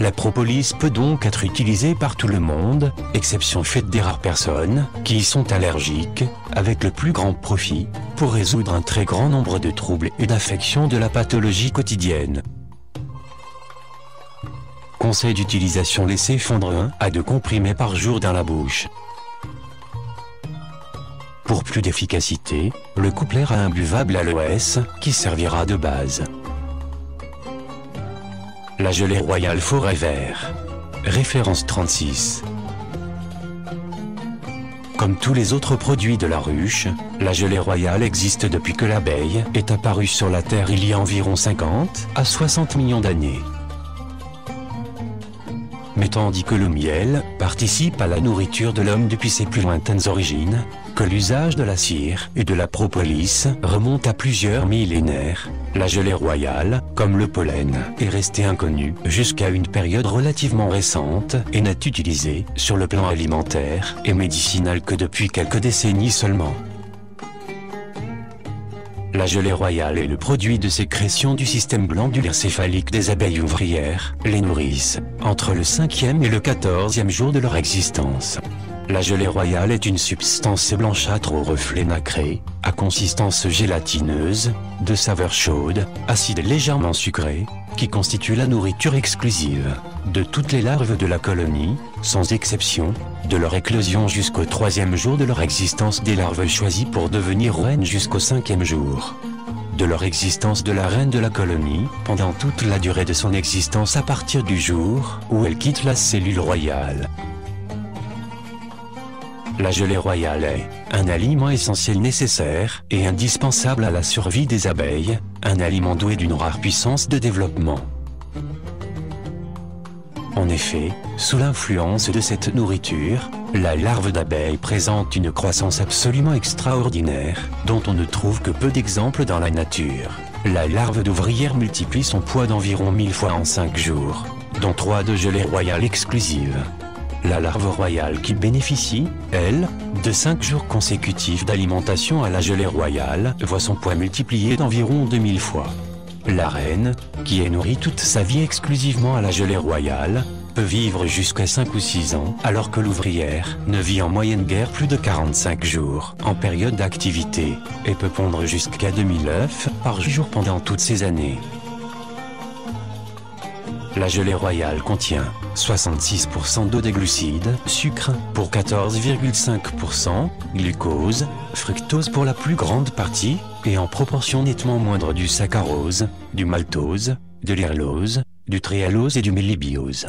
La propolis peut donc être utilisée par tout le monde, exception faite des rares personnes qui y sont allergiques, avec le plus grand profit, pour résoudre un très grand nombre de troubles et d'affections de la pathologie quotidienne. Conseil d'utilisation: laissez fondre 1 à 2 comprimés par jour dans la bouche. Pour plus d'efficacité, le coupler à imbuvable aloès, qui servira de base. La gelée royale Forever. Référence 36. Comme tous les autres produits de la ruche, la gelée royale existe depuis que l'abeille est apparue sur la Terre il y a environ 50 à 60 millions d'années. Mais tandis que le miel participe à la nourriture de l'homme depuis ses plus lointaines origines, que l'usage de la cire et de la propolis remonte à plusieurs millénaires, la gelée royale, comme le pollen, est restée inconnue jusqu'à une période relativement récente et n'est utilisée sur le plan alimentaire et médicinal que depuis quelques décennies seulement. La gelée royale est le produit de sécrétion du système glandulaire céphalique des abeilles ouvrières, les nourrices, entre le 5e et le 14e jour de leur existence. La gelée royale est une substance blanchâtre au reflet nacré, à consistance gélatineuse, de saveur chaude, acide légèrement sucré, qui constitue la nourriture exclusive de toutes les larves de la colonie, sans exception, de leur éclosion jusqu'au 3e jour de leur existence des larves choisies pour devenir reines jusqu'au 5e jour. De leur existence de la reine de la colonie, pendant toute la durée de son existence à partir du jour où elle quitte la cellule royale. La gelée royale est un aliment essentiel nécessaire et indispensable à la survie des abeilles, un aliment doué d'une rare puissance de développement. En effet, sous l'influence de cette nourriture, la larve d'abeille présente une croissance absolument extraordinaire, dont on ne trouve que peu d'exemples dans la nature. La larve d'ouvrière multiplie son poids d'environ 1000 fois en 5 jours, dont 3 de gelée royale exclusive. La larve royale qui bénéficie, elle, de 5 jours consécutifs d'alimentation à la gelée royale, voit son poids multiplié d'environ 2000 fois. La reine, qui est nourrie toute sa vie exclusivement à la gelée royale, peut vivre jusqu'à 5 ou 6 ans, alors que l'ouvrière ne vit en moyenne guère plus de 45 jours en période d'activité, et peut pondre jusqu'à 2000 œufs par jour pendant toutes ces années. La gelée royale contient 66% d'eau, des glucides, sucre pour 14,5%, glucose, fructose pour la plus grande partie, et en proportion nettement moindre du saccharose, du maltose, de l'hydrolose, du triallose et du mélibiose.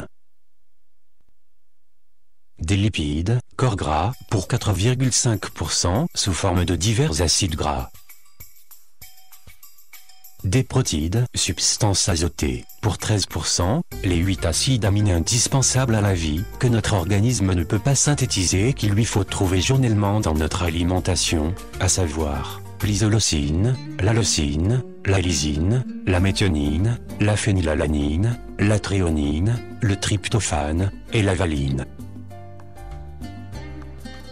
Des lipides, corps gras, pour 4,5% sous forme de divers acides gras. Des protides, substances azotées, pour 13%, les 8 acides aminés indispensables à la vie, que notre organisme ne peut pas synthétiser et qu'il lui faut trouver journellement dans notre alimentation, à savoir l'isoleucine, la leucine, la lysine, la méthionine, la phénylalanine, la thréonine, le tryptophane et la valine.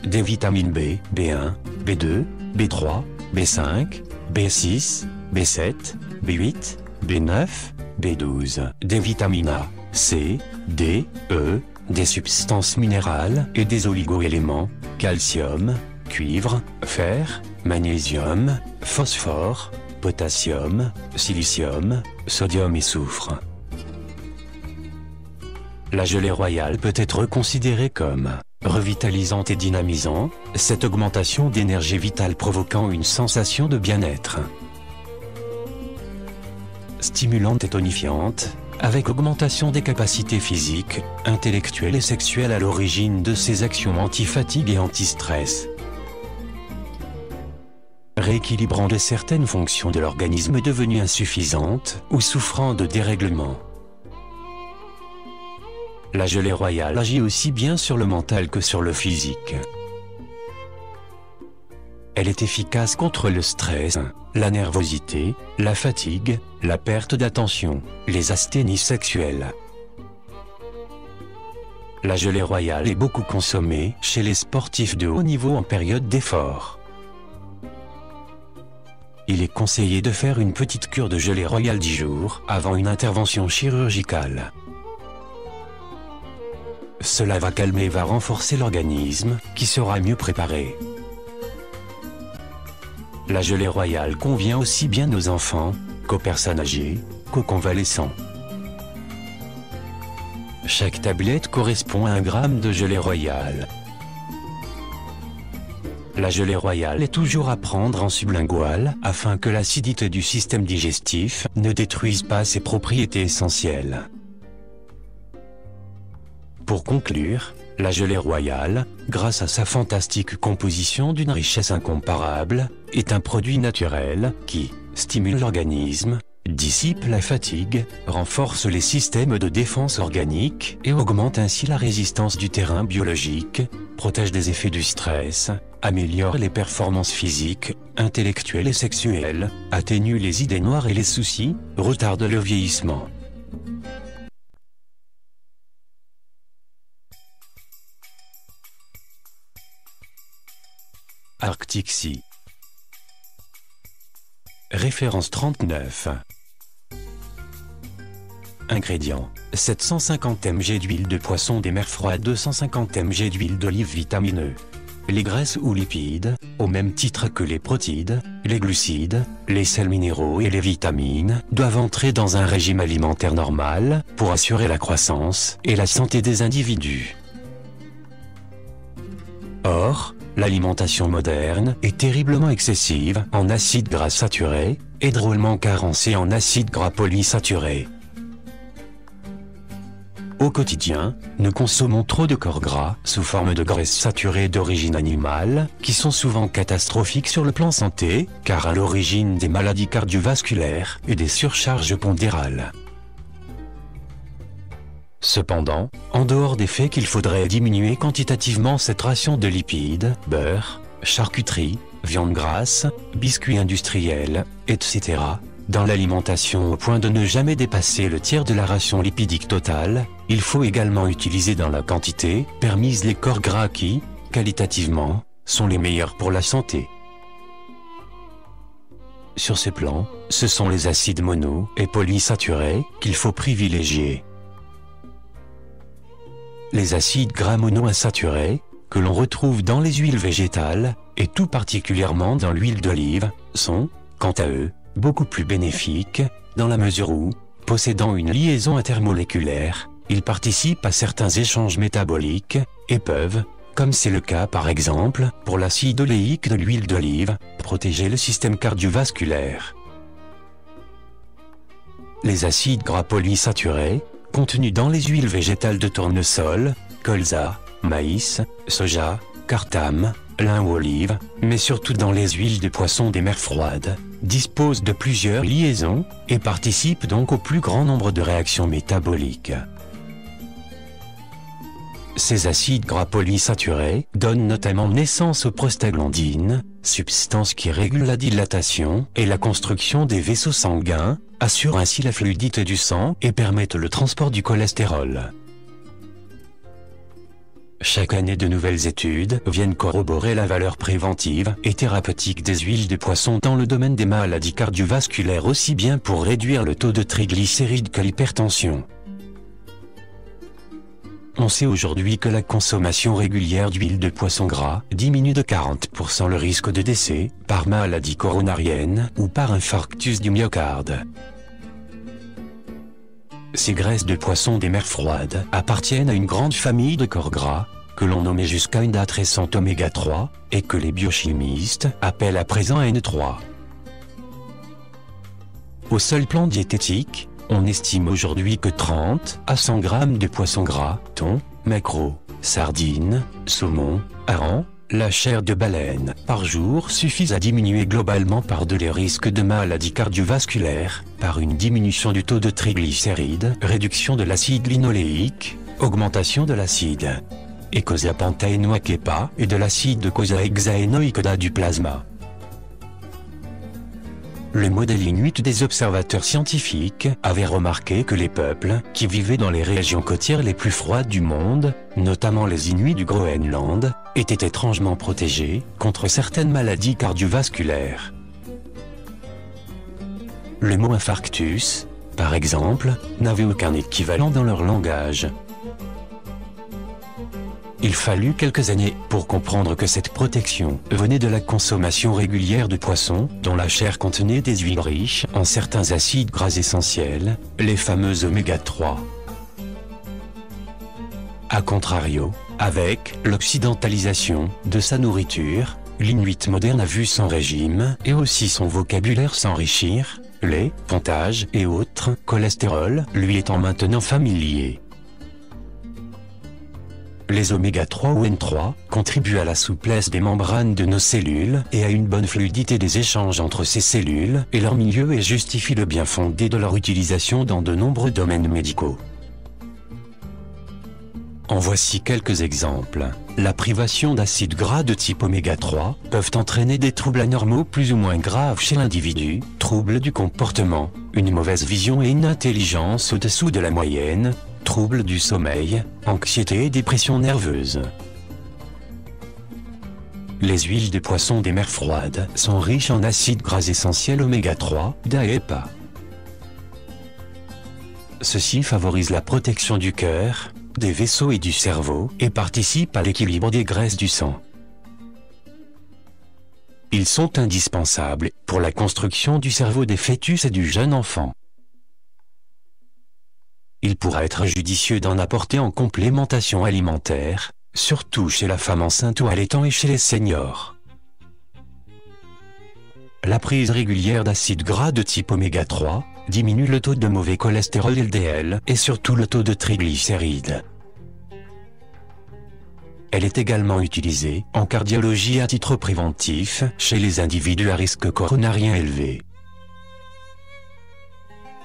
Des vitamines B, B1, B2, B3, B5, B6, B7, B8, B9, B12, des vitamines A, C, D, E, des substances minérales et des oligoéléments, calcium, cuivre, fer, magnésium, phosphore, potassium, silicium, sodium et soufre. La gelée royale peut être considérée comme revitalisante et dynamisant, cette augmentation d'énergie vitale provoquant une sensation de bien-être. Stimulante et tonifiante, avec augmentation des capacités physiques, intellectuelles et sexuelles à l'origine de ces actions anti-fatigue et anti-stress. Rééquilibrant de certaines fonctions de l'organisme devenues insuffisantes ou souffrant de dérèglements. La gelée royale agit aussi bien sur le mental que sur le physique. Elle est efficace contre le stress, la nervosité, la fatigue, la perte d'attention, les asthénies sexuelles. La gelée royale est beaucoup consommée chez les sportifs de haut niveau en période d'effort. Il est conseillé de faire une petite cure de gelée royale 10 jours avant une intervention chirurgicale. Cela va calmer et va renforcer l'organisme, qui sera mieux préparé. La gelée royale convient aussi bien aux enfants, qu'aux personnes âgées, qu'aux convalescents. Chaque tablette correspond à 1 gramme de gelée royale. La gelée royale est toujours à prendre en sublingual afin que l'acidité du système digestif ne détruise pas ses propriétés essentielles. Pour conclure, la gelée royale, grâce à sa fantastique composition d'une richesse incomparable, est un produit naturel qui stimule l'organisme, dissipe la fatigue, renforce les systèmes de défense organique et augmente ainsi la résistance du terrain biologique, protège des effets du stress, améliore les performances physiques, intellectuelles et sexuelles, atténue les idées noires et les soucis, retarde le vieillissement. Arctic Sea. Référence 39. Ingrédients: 750 mg d'huile de poisson des mers froides, 250 mg d'huile d'olive vitamineux. Les graisses ou lipides, au même titre que les protides, les glucides, les sels minéraux et les vitamines, doivent entrer dans un régime alimentaire normal pour assurer la croissance et la santé des individus. Or, l'alimentation moderne est terriblement excessive en acides gras saturés et drôlement carencée en acides gras polysaturés. Au quotidien, nous consommons trop de corps gras sous forme de graisses saturées d'origine animale, qui sont souvent catastrophiques sur le plan santé, car à l'origine des maladies cardiovasculaires et des surcharges pondérales. Cependant, en dehors des faits qu'il faudrait diminuer quantitativement cette ration de lipides, beurre, charcuterie, viande grasse, biscuits industriels, etc., dans l'alimentation au point de ne jamais dépasser le tiers de la ration lipidique totale, il faut également utiliser dans la quantité permise les corps gras qui, qualitativement, sont les meilleurs pour la santé. Sur ce plan, ce sont les acides mono et polysaturés qu'il faut privilégier. Les acides gras monoinsaturés, que l'on retrouve dans les huiles végétales, et tout particulièrement dans l'huile d'olive, sont, quant à eux, beaucoup plus bénéfiques, dans la mesure où, possédant une liaison intermoléculaire, ils participent à certains échanges métaboliques, et peuvent, comme c'est le cas par exemple pour l'acide oléique de l'huile d'olive, protéger le système cardiovasculaire. Les acides gras polysaturés, contenus dans les huiles végétales de tournesol, colza, maïs, soja, cartame, lin ou olive, mais surtout dans les huiles de poisson des mers froides, disposent de plusieurs liaisons et participent donc au plus grand nombre de réactions métaboliques. Ces acides gras polysaturés donnent notamment naissance aux prostaglandines, substances qui régulent la dilatation et la construction des vaisseaux sanguins, assurent ainsi la fluidité du sang et permettent le transport du cholestérol. Chaque année, de nouvelles études viennent corroborer la valeur préventive et thérapeutique des huiles de poisson dans le domaine des maladies cardiovasculaires, aussi bien pour réduire le taux de triglycérides que l'hypertension. On sait aujourd'hui que la consommation régulière d'huile de poisson gras diminue de 40% le risque de décès par maladie coronarienne ou par infarctus du myocarde. Ces graisses de poisson des mers froides appartiennent à une grande famille de corps gras, que l'on nommait jusqu'à une date récente oméga 3, et que les biochimistes appellent à présent N3. Au seul plan diététique, on estime aujourd'hui que 30 à 100 grammes de poisson gras, thon, maquereau, sardines, saumon, hareng, la chair de baleine par jour suffisent à diminuer globalement par deux les risques de maladies cardiovasculaires, par une diminution du taux de triglycérides, réduction de l'acide linoléique, augmentation de l'acide eicosapentaénoïque et de l'acide cosahéxaénoïque du plasma. Le modèle inuit des observateurs scientifiques avait remarqué que les peuples qui vivaient dans les régions côtières les plus froides du monde, notamment les Inuits du Groenland, étaient étrangement protégés contre certaines maladies cardiovasculaires. Le mot infarctus, par exemple, n'avait aucun équivalent dans leur langage. Il fallut quelques années pour comprendre que cette protection venait de la consommation régulière de poissons dont la chair contenait des huiles riches en certains acides gras essentiels, les fameux oméga 3. A contrario, avec l'occidentalisation de sa nourriture, l'Inuit moderne a vu son régime et aussi son vocabulaire s'enrichir, lait, pontage et autres cholestérol lui étant maintenant familiers. Les oméga 3 ou N3 contribuent à la souplesse des membranes de nos cellules et à une bonne fluidité des échanges entre ces cellules et leur milieu et justifient le bien fondé de leur utilisation dans de nombreux domaines médicaux. En voici quelques exemples. La privation d'acides gras de type oméga 3 peuvent entraîner des troubles anormaux plus ou moins graves chez l'individu, troubles du comportement, une mauvaise vision et une intelligence au-dessous de la moyenne, troubles du sommeil, anxiété et dépression nerveuse. Les huiles de poisson des mers froides sont riches en acides gras essentiels oméga 3, DA et EPA. Ceci favorise la protection du cœur, des vaisseaux et du cerveau et participe à l'équilibre des graisses du sang. Ils sont indispensables pour la construction du cerveau des fœtus et du jeune enfant. Il pourra être judicieux d'en apporter en complémentation alimentaire, surtout chez la femme enceinte ou allaitant et chez les seniors. La prise régulière d'acides gras de type oméga 3 diminue le taux de mauvais cholestérol LDL et surtout le taux de triglycérides. Elle est également utilisée en cardiologie à titre préventif chez les individus à risque coronarien élevé.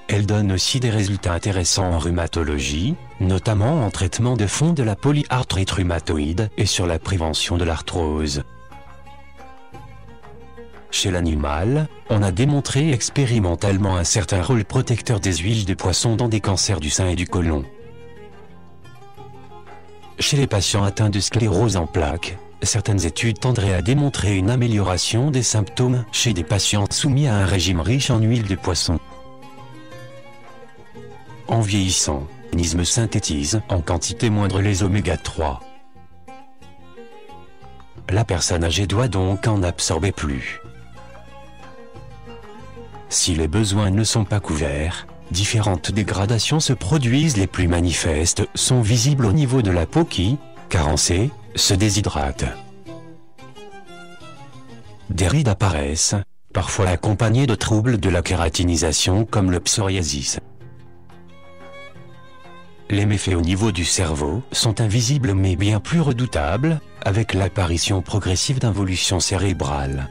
Elle donne aussi des résultats intéressants en rhumatologie, notamment en traitement de fond de la polyarthrite rhumatoïde et sur la prévention de l'arthrose. Chez l'animal, on a démontré expérimentalement un certain rôle protecteur des huiles de poisson dans des cancers du sein et du côlon. Chez les patients atteints de sclérose en plaques, certaines études tendraient à démontrer une amélioration des symptômes chez des patients soumis à un régime riche en huile de poisson. En vieillissant, l'organisme synthétise en quantité moindre les oméga 3. La personne âgée doit donc en absorber plus. Si les besoins ne sont pas couverts, différentes dégradations se produisent. Les plus manifestes sont visibles au niveau de la peau qui, carencée, se déshydrate. Des rides apparaissent, parfois accompagnées de troubles de la kératinisation comme le psoriasis. Les méfaits au niveau du cerveau sont invisibles mais bien plus redoutables, avec l'apparition progressive d'involutions cérébrales.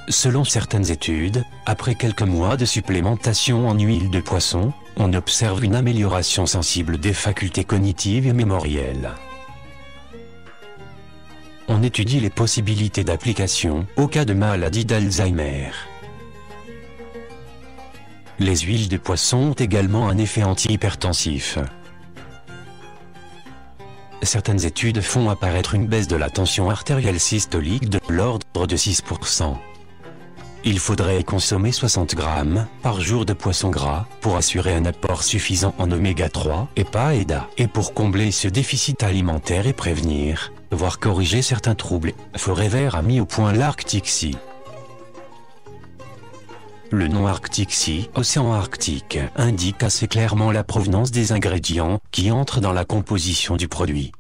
Selon certaines études, après quelques mois de supplémentation en huile de poisson, on observe une amélioration sensible des facultés cognitives et mémorielles. On étudie les possibilités d'application au cas de maladie d'Alzheimer. Les huiles de poisson ont également un effet antihypertensif. Certaines études font apparaître une baisse de la tension artérielle systolique de l'ordre de 6%. Il faudrait consommer 60 grammes par jour de poisson gras pour assurer un apport suffisant en oméga 3 et EPA et DA. Et pour combler ce déficit alimentaire et prévenir, voire corriger certains troubles, Forever a mis au point l'Arctic Sea. Le nom Arctic Sea, océan Arctique, indique assez clairement la provenance des ingrédients qui entrent dans la composition du produit.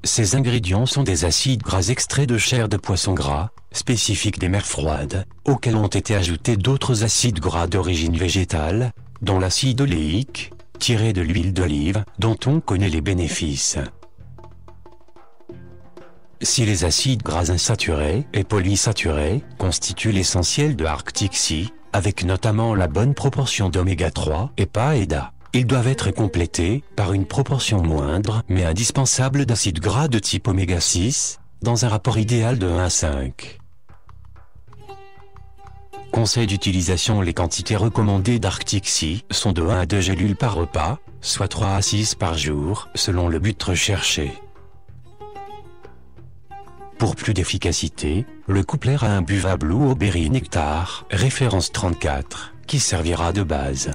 Ces ingrédients sont des acides gras extraits de chair de poisson gras, spécifiques des mers froides, auxquels ont été ajoutés d'autres acides gras d'origine végétale, dont l'acide oléique, tiré de l'huile d'olive, dont on connaît les bénéfices. Si les acides gras insaturés et polysaturés constituent l'essentiel de Arctic Sea, avec notamment la bonne proportion d'oméga 3 et PA et DA, ils doivent être complétés par une proportion moindre mais indispensable d'acides gras de type oméga 6, dans un rapport idéal de 1 à 5. Conseil d'utilisation: les quantités recommandées d'Arctic Sea sont de 1 à 2 gélules par repas, soit 3 à 6 par jour, selon le but recherché. Pour plus d'efficacité, le coupler a un buvable ou au berry nectar, référence 34, qui servira de base.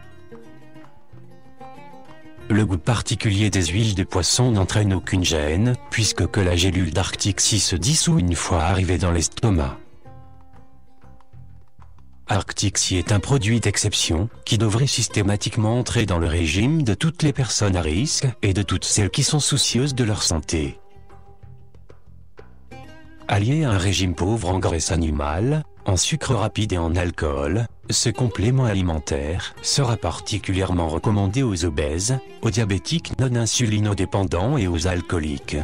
Le goût particulier des huiles de poisson n'entraîne aucune gêne, puisque la gélule d'Arctic Sea se dissout une fois arrivée dans l'estomac. Arctic Sea est un produit d'exception qui devrait systématiquement entrer dans le régime de toutes les personnes à risque et de toutes celles qui sont soucieuses de leur santé. Allié à un régime pauvre en graisse animale, en sucre rapide et en alcool, ce complément alimentaire sera particulièrement recommandé aux obèses, aux diabétiques non insulinodépendants et aux alcooliques.